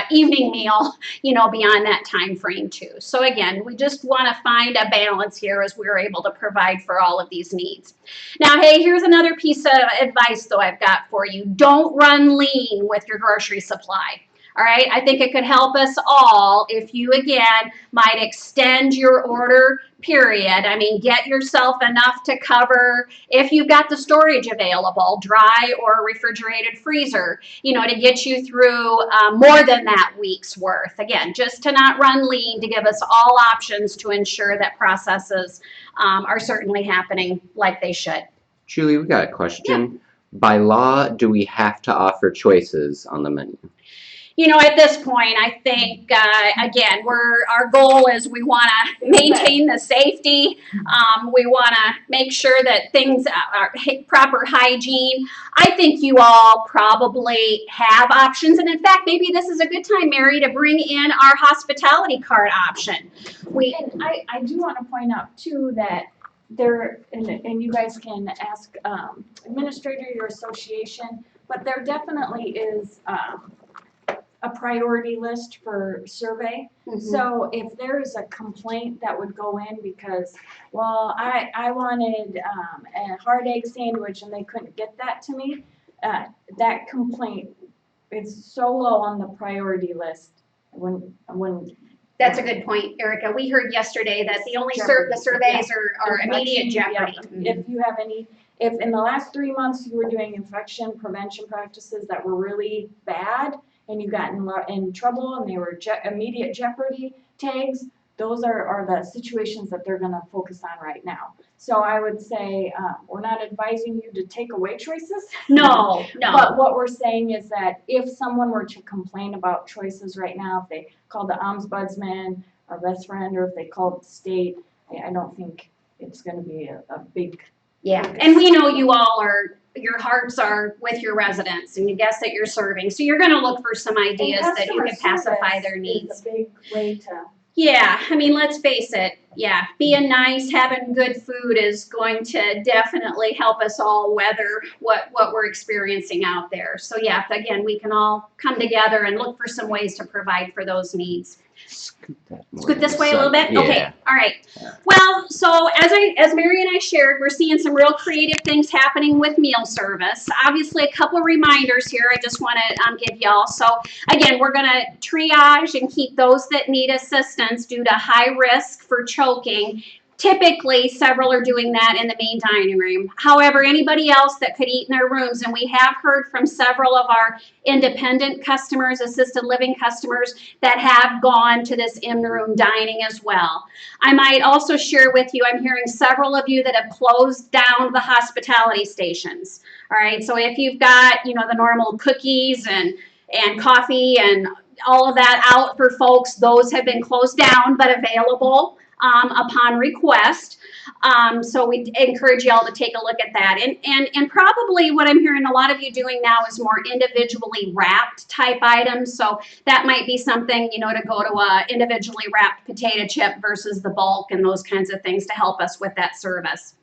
evening meal beyond that time frame too. So again, we just want to find a balance here as we're able to provide for all of these needs. Now, hey, here's another piece of advice though I've got for you. Don't run lean with your grocery supply. All right, I think it could help us all if you, again, might extend your order period. I mean, get yourself enough to cover, if you've got the storage available, dry or refrigerated freezer, to get you through more than that week's worth. Again, just to not run lean, to give us all options to ensure that processes are certainly happening like they should. Julie, we got a question. By law, do we have to offer choices on the menu? At this point, I think, again, our goal is we want to maintain the safety. We want to make sure that things are proper hygiene. I think you all probably have options. And in fact, maybe this is a good time, Mary, to bring in our hospitality card option. And I do want to point out too that there, and you guys can ask administrator, your association, but there definitely is a priority list for survey. Mm-hmm. So if there is a complaint that would go in because, well, I wanted a hard egg sandwich and they couldn't get that to me, that complaint is so low on the priority list when That's a good point, Erica. We heard yesterday that the only the surveys are immediate jeopardy. If you have if in the last 3 months you were doing infection prevention practices that were really bad and you got in trouble and they were immediate jeopardy tags, those are the situations that they're going to focus on right now. So I would say we're not advising you to take away choices. No. But what we're saying is that if someone were to complain about choices right now, if they called the ombudsman, our best friend, or if they called the state, I don't think it's going to be a big. Yeah, and we know you all your hearts are with your residents and the guests that you're serving. So you're going to look for some ideas that you can pacify their needs. Is a big way to. Yeah, I mean, let's face it. Yeah, being nice, having good food is going to definitely help us all weather what we're experiencing out there. So yeah, again, we can all come together and look for some ways to provide for those needs. Scoot this way a little bit? Yeah. Okay, all right. Yeah. Well, so as Mary and I shared, we're seeing some real creative things happening with meal service. Obviously, a couple of reminders here I just want to give y'all. So again, we're going to triage and keep those that need assistance due to high risk for choking. Typically, several are doing that in the main dining room. However, anybody else that could eat in their rooms, and we have heard from several of our independent customers, assisted living customers, that have gone to this in-room dining as well. I might also share with you, I'm hearing several of you that have closed down the hospitality stations. All right, so if you've got, the normal cookies and coffee and all of that out for folks, those have been closed down but available upon request. So we encourage y'all to take a look at that. And probably what I'm hearing a lot of you doing now is more individually wrapped type items. So that might be something, to go to a individually wrapped potato chip versus the bulk and those kinds of things to help us with that service.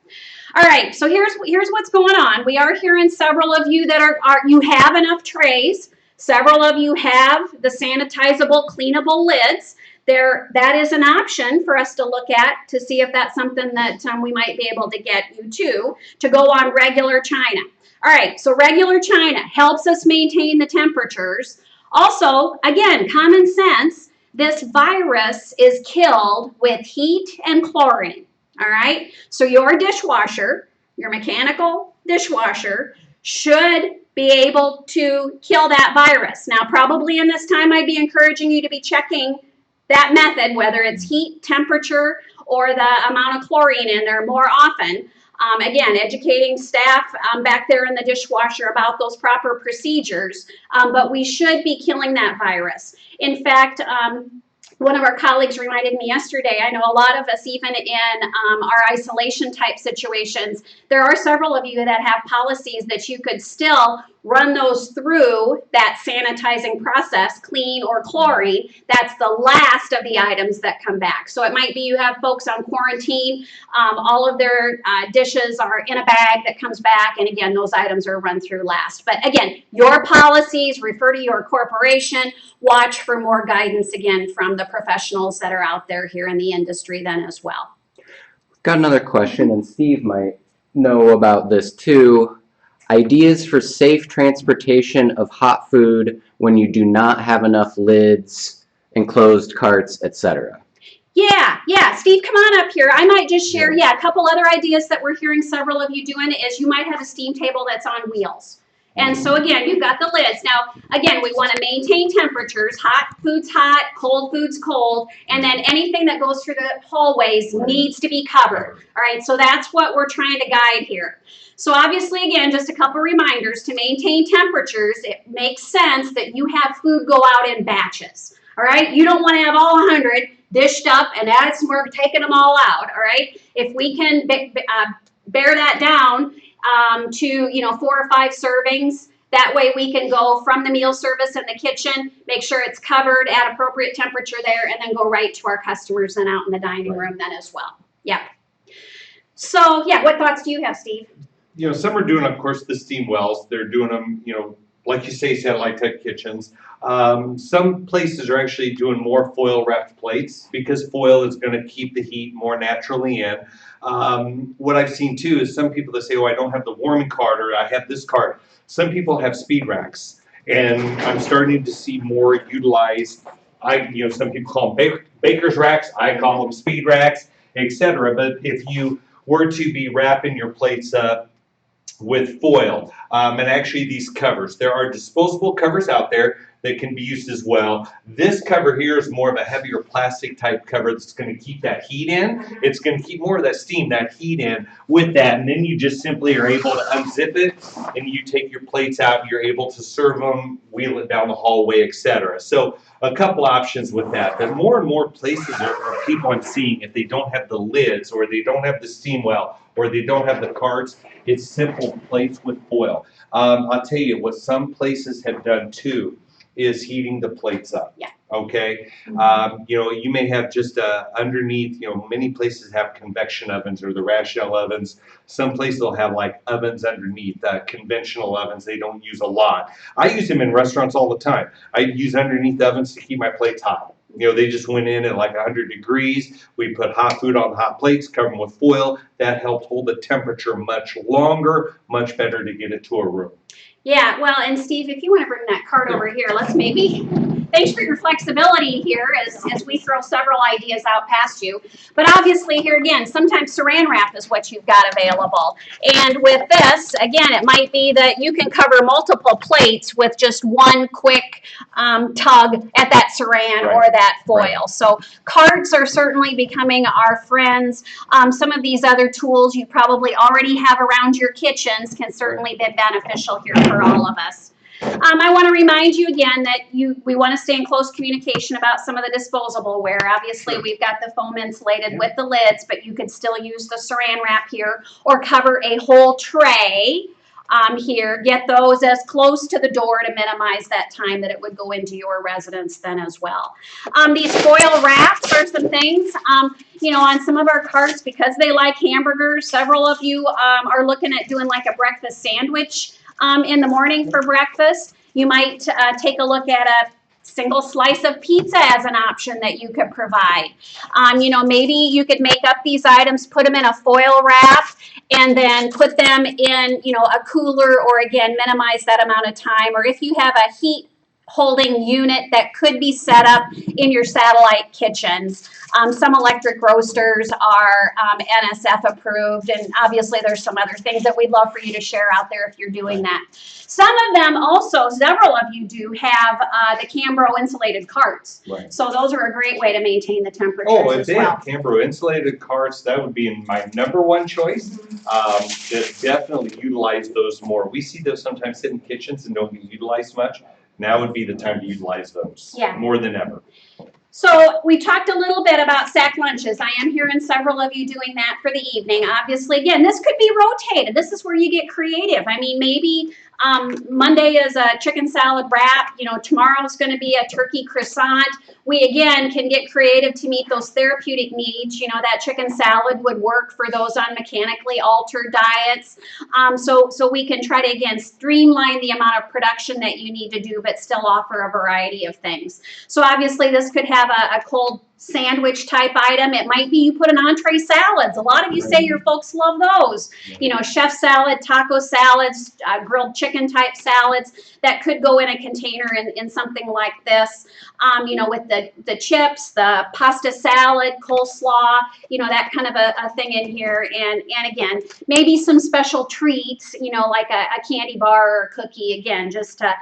All right, so here's what's going on. We are hearing several of you that you have enough trays. Several of you have the sanitizable, cleanable lids. That is an option for us to look at to see if that's something that we might be able to get you to go on regular china. All right, so regular china helps us maintain the temperatures. Also, again, common sense, this virus is killed with heat and chlorine. All right, so your dishwasher, your mechanical dishwasher, should be able to kill that virus. Now, probably in this time, I'd be encouraging you to be checking that method, whether it's heat, temperature, or the amount of chlorine in there more often. Again, educating staff back there in the dishwasher about those proper procedures, but we should be killing that virus. In fact, One of our colleagues reminded me yesterday, I know a lot of us, even in our isolation type situations, there are several of you that have policies that you could still run those through that sanitizing process, clean or chlorine. That's the last of the items that come back. So it might be you have folks on quarantine, all of their dishes are in a bag that comes back, and again, those items are run through last. But again, your policies, refer to your corporation, watch for more guidance again from the professionals that are out there here in the industry then as well. Got another question, and Steve might know about this too. Ideas for safe transportation of hot food when you do not have enough lids, enclosed carts, etc. Yeah, Steve, come on up here. I might just share, a couple other ideas that we're hearing several of you doing is you might have a steam table that's on wheels. And so again, you've got the lids. Now, again, we want to maintain temperatures. Hot food's hot, cold food's cold, and then anything that goes through the hallways needs to be covered. All right, so that's what we're trying to guide here. So obviously, again, just a couple reminders to maintain temperatures. It makes sense that you have food go out in batches. All right, you don't want to have all 100 dished up and as we're taking them all out. All right, if we can bear that down to 4 or 5 servings. That way we can go from the meal service in the kitchen, make sure it's covered at appropriate temperature there, and then go right to our customers and out in the dining room then as well. Yeah. So what thoughts do you have, Steve? Some are doing, of course, the steam wells. They're doing them, like you say, satellite type kitchens. Some places are actually doing more foil wrapped plates because foil is going to keep the heat more naturally in. What I've seen too is some people that say, oh, I don't have the warming cart or I have this cart. Some people have speed racks, and I'm starting to see more utilized. Some people call them baker's racks. I call them speed racks, etc. But if you were to be wrapping your plates up with foil, and actually these covers, there are disposable covers out there that can be used as well. This cover here is more of a heavier plastic type cover that's going to keep that heat in. It's going to keep more of that steam, that heat in with that, and then you just simply are able to unzip it and you take your plates out, you're able to serve them, wheel it down the hallway, etc. So a couple options with that, but more and more places are people I'm seeing, if they don't have the lids or they don't have the steam well or they don't have the carts, it's simple plates with foil. I'll tell you what some places have done too is heating the plates up. Yeah. Okay. You may have just underneath, many places have convection ovens or the Rachel ovens. Some places will have like ovens underneath, conventional ovens they don't use a lot. I use them in restaurants all the time. I use underneath ovens to keep my plates hot. They just went in at like 100 degrees. We put hot food on the hot plates, cover them with foil. That helped hold the temperature much longer, much better to get it to a room. Yeah, well, and Steve, if you want to bring that card over here, thanks for your flexibility here as we throw several ideas out past you. But obviously here again, sometimes saran wrap is what you've got available. And with this, again, it might be that you can cover multiple plates with just one quick tug at that saran or that foil. Right. So cards are certainly becoming our friends. Some of these other tools you probably already have around your kitchens can certainly be beneficial here for all of us. I want to remind you again that we want to stay in close communication about some of the disposable ware. Obviously, we've got the foam insulated with the lids, but you could still use the saran wrap here or cover a whole tray here. Get those as close to the door to minimize that time that it would go into your residence then as well. These foil wraps are some things, on some of our carts because they like hamburgers. Several of you are looking at doing like a breakfast sandwich in the morning for breakfast. You might take a look at a single slice of pizza as an option that you could provide. Maybe you could make up these items, put them in a foil wrap, and then put them in, a cooler, or again, minimize that amount of time. Or if you have a heat holding unit that could be set up in your satellite kitchens. Some electric roasters are NSF approved, and obviously there's some other things that we'd love for you to share out there if you're doing that. Some of them also, several of you do have the Cambro insulated carts. Right. So those are a great way to maintain the temperature. Oh, if they have Cambro insulated carts, that would be my #1 choice. That definitely utilize those more. We see those sometimes sit in kitchens and don't get utilized much. Now would be the time to utilize those more than ever. So we talked a little bit about sack lunches. I am hearing several of you doing that for the evening. Obviously, again, this could be rotated. This is where you get creative. I mean, maybe Monday is a chicken salad wrap. You know, tomorrow's going to be a turkey croissant. We, again, can get creative to meet those therapeutic needs. You know, that chicken salad would work for those on mechanically altered diets. So we can try to, again, streamline the amount of production that you need to do, but still offer a variety of things. So obviously this could have a cold sandwich type item. It might be you put an entree salads. A lot of you say your folks love those. You know, chef salad, taco salads, grilled chicken type salads that could go in a container in something like this. You know, with the chips, the pasta salad, coleslaw, you know, that kind of a thing in here. And again, maybe some special treats, you know, like a candy bar or a cookie, again, just to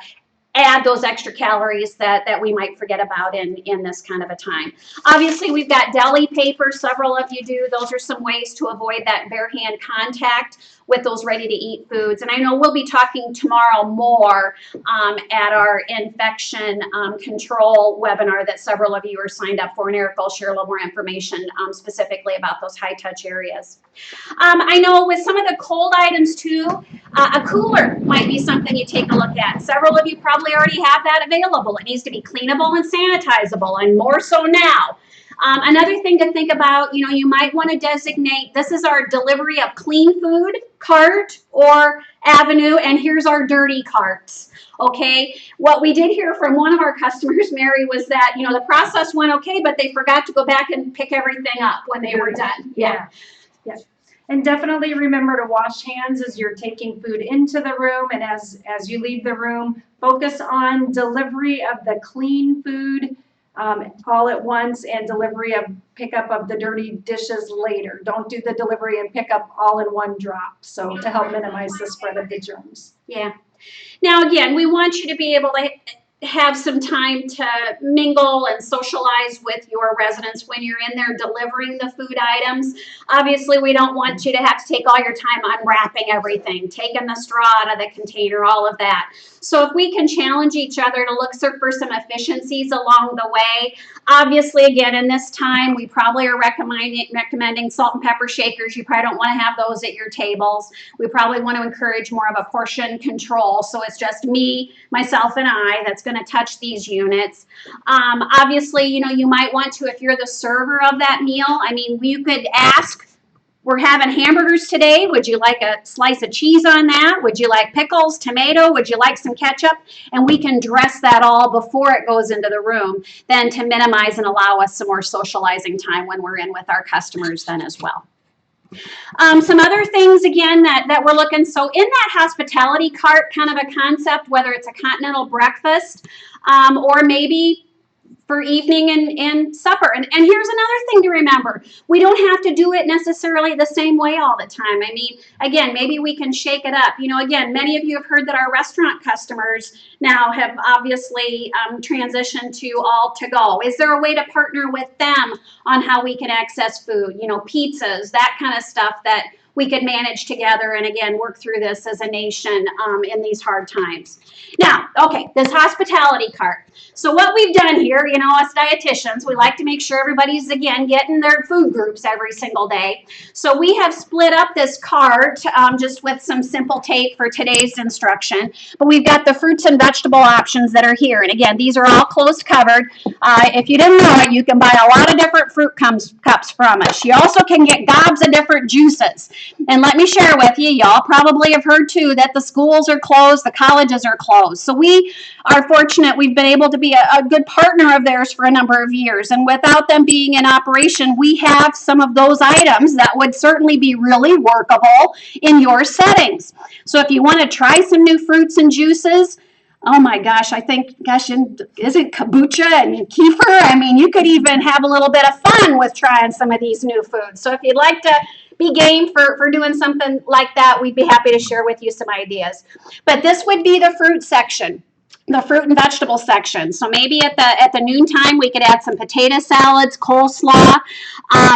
add those extra calories that we might forget about in this kind of a time. Obviously, we've got deli paper. Several of you do. Those are some ways to avoid that bare hand contact with those ready-to-eat foods. And I know we'll be talking tomorrow more at our infection control webinar that several of you are signed up for, and Eric will share a little more information specifically about those high-touch areas. I know with some of the cold items too, a cooler might be something you take a look at. Several of you probably already have that available. It needs to be cleanable and sanitizable, and more so now. Another thing to think about, you know, you might want to designate, this is our delivery of clean food cart or avenue, and here's our dirty carts. Okay, what we did hear from one of our customers, Mary, was that, you know, the process went okay, but they forgot to go back and pick everything up when they were done. Yeah. And definitely remember to wash hands as you're taking food into the room, and as you leave the room, focus on delivery of the clean food all at once, and delivery of pickup of the dirty dishes later. Don't do the delivery and pickup all in one drop, so to help minimize the spread of the germs. Yeah. Now, again, we want you to be able to have some time to mingle and socialize with your residents when you're in there delivering the food items. Obviously, we don't want you to have to take all your time unwrapping everything, taking the straw out of the container, all of that. So if we can challenge each other to look for some efficiencies along the way. Obviously, again, in this time, we probably are recommending salt and pepper shakers. You probably don't want to have those at your tables. We probably want to encourage more of a portion control. So it's just me, myself, and I that's going to touch these units. Obviously, you know, you might want to, if you're the server of that meal, I mean, you could ask, we're having hamburgers today. Would you like a slice of cheese on that? Would you like pickles, tomato? Would you like some ketchup? And we can dress that all before it goes into the room, then to minimize and allow us some more socializing time when we're in with our customers then as well. Some other things, again, that we're looking, so in that hospitality cart kind of a concept, whether it's a continental breakfast or maybe for evening and supper. And here's another thing to remember. We don't have to do it necessarily the same way all the time. I mean, again, maybe we can shake it up. You know, again, many of you have heard that our restaurant customers now have obviously transitioned to all to go. Is there a way to partner with them on how we can access food? You know, pizzas, that kind of stuff that we could manage together and, again, work through this as a nation in these hard times. Now, okay, this hospitality cart. So what we've done here, you know, us dietitians, we like to make sure everybody's, again, getting their food groups every single day. So we have split up this cart just with some simple tape for today's instruction. But we've got the fruits and vegetable options that are here. And, again, these are all closed covered. If you didn't know it, you can buy a lot of different fruit cups from us. You also can get gobs of different juices. And let me share with you, y'all probably have heard too that the schools are closed, the colleges are closed. So we are fortunate we've been able to be a good partner of theirs for a number of years. And without them being in operation, we have some of those items that would certainly be really workable in your settings. So if you want to try some new fruits and juices, oh my gosh, I think, is it kombucha and kefir? I mean, you could even have a little bit of fun with trying some of these new foods. So if you'd like to be game for doing something like that, we'd be happy to share with you some ideas. But this would be the fruit section. the fruit and vegetable section. So maybe at the noontime we could add some potato salads, coleslaw.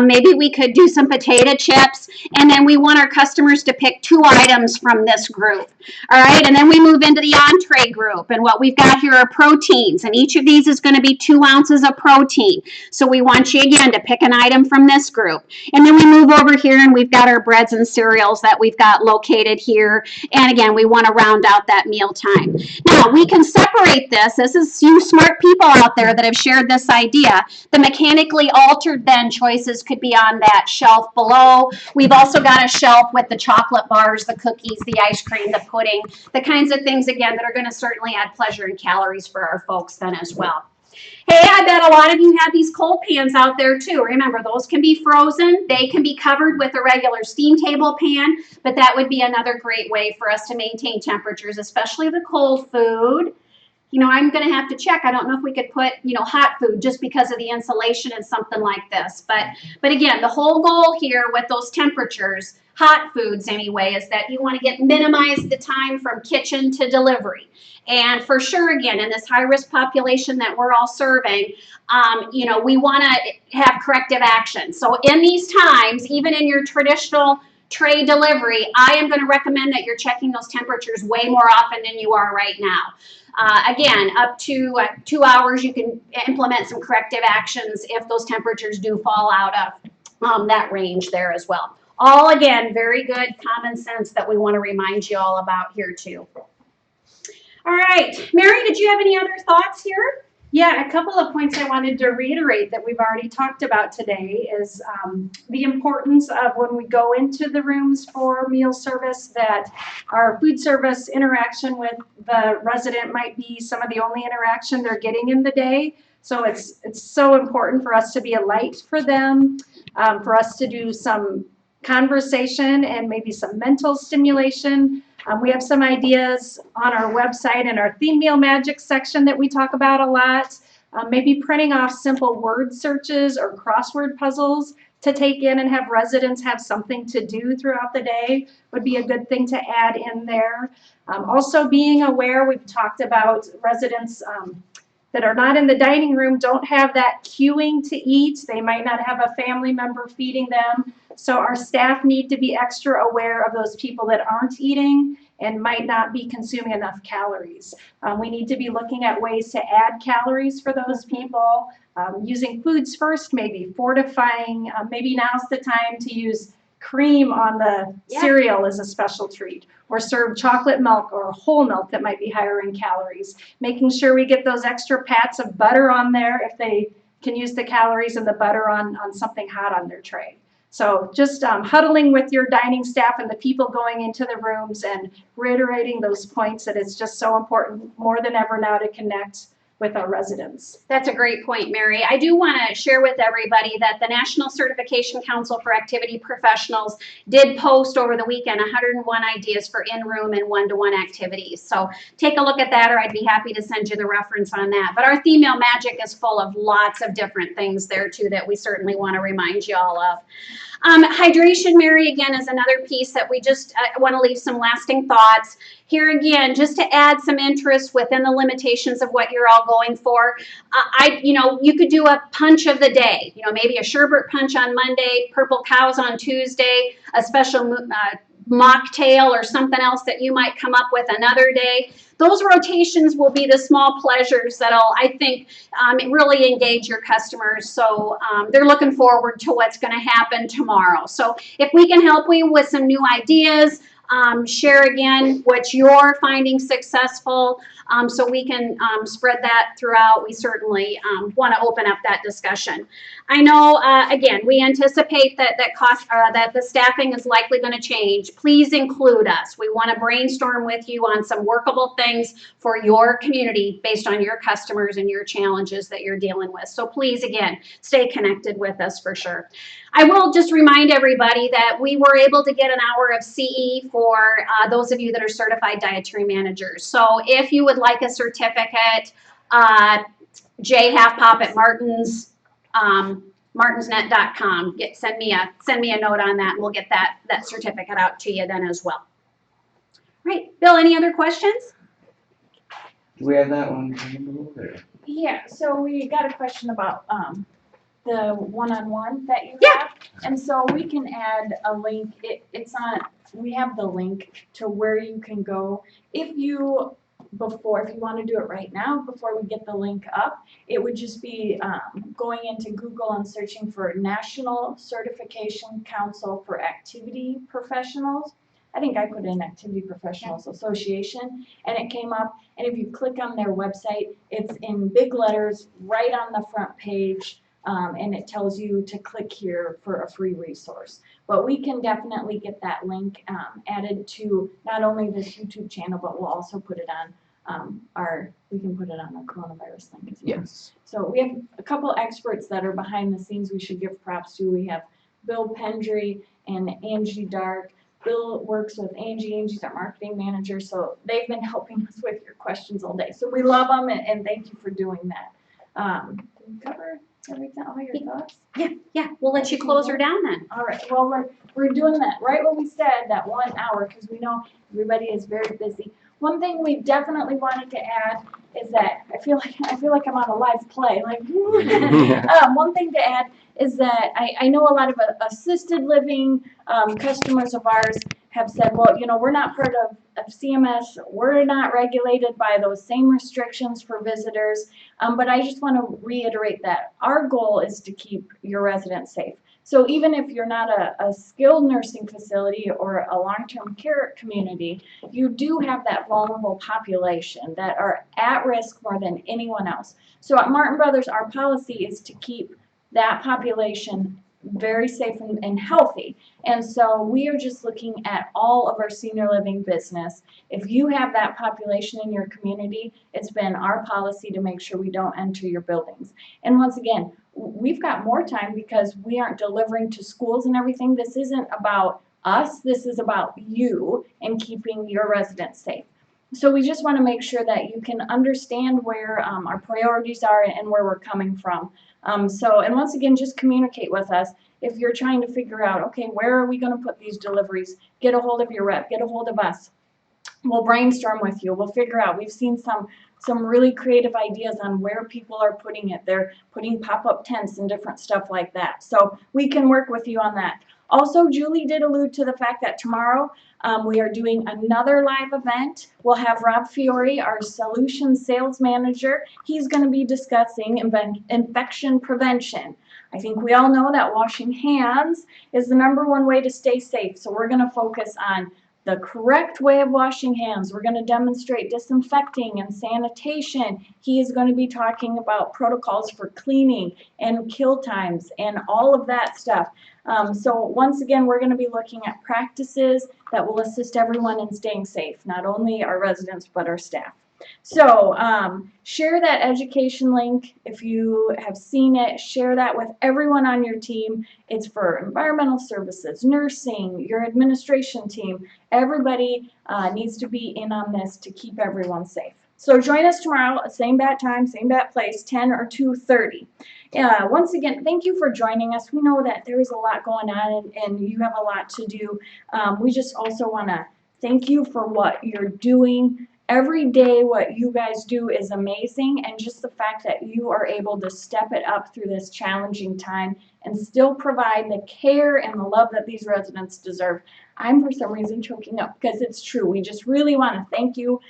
Maybe we could do some potato chips, and then we want our customers to pick 2 items from this group. All right, and then we move into the entree group, and what we've got here are proteins, and each of these is going to be 2 ounces of protein. So we want you again to pick an item from this group, and then we move over here, and we've got our breads and cereals that we've got located here. And again, we want to round out that meal time. Now we can separate this. This is you smart people out there that have shared this idea. The mechanically altered then choices could be on that shelf below. We've also got a shelf with the chocolate bars, the cookies, the ice cream, the pudding, the kinds of things, again, that are going to certainly add pleasure and calories for our folks then as well. Hey, I bet a lot of you have these cold pans out there too. Remember, those can be frozen. They can be covered with a regular steam table pan, but that would be another great way for us to maintain temperatures, especially the cold food. You know, I'm going to have to check. I don't know if we could put, hot food just because of the insulation and something like this. But again, the whole goal here with those temperatures, hot foods anyway, is that you want to minimize the time from kitchen to delivery. And for sure, again, in this high-risk population that we're all serving, we want to have corrective action. So in these times, even in your traditional tray delivery, I am going to recommend that you're checking those temperatures way more often than you are right now. Again, up to 2 hours, you can implement some corrective actions if those temperatures do fall out of that range there as well. All, again, very good common sense that we want to remind you all about here too. All right, Mary, did you have any other thoughts here? Yeah, a couple of points I wanted to reiterate that we've already talked about today is the importance of when we go into the rooms for meal service, that our food service interaction with the resident might be some of the only interaction they're getting in the day. So it's so important for us to be a light for them, for us to do some conversation and maybe some mental stimulation. We have some ideas on our website in our theme meal magic section that we talk about a lot. Maybe printing off simple word searches or crossword puzzles to take in and have residents have something to do throughout the day would be a good thing to add in there. Also being aware, we've talked about residents that are not in the dining room don't have that queuing to eat. They might not have a family member feeding them. So our staff need to be extra aware of those people that aren't eating and might not be consuming enough calories. We need to be looking at ways to add calories for those people, using foods first, maybe fortifying. Maybe now's the time to use cream on the cereal as a special treat, or serve chocolate milk or whole milk that might be higher in calories. Making sure we get those extra pats of butter on there if they can use the calories and the butter on something hot on their tray. So just huddling with your dining staff and the people going into the rooms and reiterating those points that it's just so important more than ever now to connect with our residents. That's a great point, Mary. I do want to share with everybody that the National Certification Council for Activity Professionals did post over the weekend 101 ideas for in-room and one-to-one activities. So take a look at that, or I'd be happy to send you the reference on that. But our Theme Meal Magic is full of lots of different things there too that we certainly want to remind you all of. Hydration, Mary, again, is another piece that we just want to leave some lasting thoughts. Here again, just to add some interest within the limitations of what you're all going for. You could do a punch of the day. Maybe a sherbet punch on Monday, purple cows on Tuesday, a special mocktail or something else that you might come up with another day. Those rotations will be the small pleasures that'll, I think, really engage your customers. So they're looking forward to what's going to happen tomorrow. So if we can help you with some new ideas, share again what you're finding successful, so we can spread that throughout. We certainly want to open up that discussion. I know, again, we anticipate that the staffing is likely going to change. Please include us. We want to brainstorm with you on some workable things for your community based on your customers and your challenges that you're dealing with. So please, again, stay connected with us for sure. I will just remind everybody that we were able to get an hour of CE for those of you that are certified dietary managers. So if you would like a certificate, jhalfpop at martinsnet.com. Send me a note on that, and we'll get that certificate out to you then as well. Right, Bill, any other questions? Do we have that one handled, or? Yeah, so we got a question about, the one-on-one that you Yeah. have. And so we can add a link, it's on, we have the link to where you can go. If you wanna do it right now, before we get the link up, it would just be, going into Google and searching for National Certification Council for Activity Professionals. I think I put in Activity Professionals Association, and it came up, and if you click on their website, it's in big letters right on the front page. And it tells you to click here for a free resource. But we can definitely get that link added to not only this YouTube channel, but we'll also put it on we can put it on our coronavirus link as well. Yes. So we have a couple experts that are behind the scenes we should give props to. We have Bill Pendry and Angie Dark. Bill works with Angie. Angie's our marketing manager, so they've been helping us with your questions all day. So we love them, and thank you for doing that. Did we cover everything, all your thoughts? Yeah, we'll let you close her down then. All right, well, we're doing that right what we said, that 1 hour, because we know everybody is very busy. One thing we definitely wanted to add is that I feel like I'm on a live play. Like, one thing to add is that I know a lot of assisted living customers of ours have said, well, we're not part of CMS. We're not regulated by those same restrictions for visitors. But I just want to reiterate that our goal is to keep your residents safe. So even if you're not a skilled nursing facility or a long-term care community, you do have that vulnerable population that are at risk more than anyone else. So at Martin Brothers, our policy is to keep that population very safe and healthy. And so we are just looking at all of our senior living business. If you have that population in your community, it's been our policy to make sure we don't enter your buildings. And once again, we've got more time because we aren't delivering to schools and everything. This isn't about us. This is about you and keeping your residents safe. So we just want to make sure that you can understand where our priorities are and where we're coming from. And once again, just communicate with us. If you're trying to figure out, okay, where are we going to put these deliveries? Get a hold of your rep, get a hold of us. We'll brainstorm with you. We'll figure out. We've seen some really creative ideas on where people are putting it. They're putting pop-up tents and different stuff like that. So we can work with you on that. Also, Julie did allude to the fact that tomorrow we are doing another live event. We'll have Rob Fiore, our solutions sales manager. He's going to be discussing infection prevention. I think we all know that washing hands is the #1 way to stay safe. So we're going to focus on the correct way of washing hands. We're going to demonstrate disinfecting and sanitation. He is going to be talking about protocols for cleaning and kill times and all of that stuff. So once again, we're going to be looking at practices that will assist everyone in staying safe, not only our residents, but our staff. So share that education link if you have seen it. Share that with everyone on your team. It's for environmental services, nursing, your administration team. Everybody needs to be in on this to keep everyone safe. So join us tomorrow, same bat time, same bat place, 10 or 2:30. Once again, thank you for joining us. We know that there is a lot going on and you have a lot to do. We just also want to thank you for what you're doing. Every day what you guys do is amazing, and just the fact that you are able to step it up through this challenging time and still provide the care and the love that these residents deserve. I'm for some reason choking up because it's true. We just really want to thank you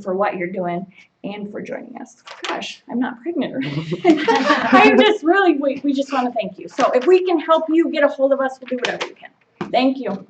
for what you're doing and for joining us. Gosh, I'm not pregnant. I'm just really, we just want to thank you. So if we can help you get a hold of us, we'll do whatever we can. Thank you.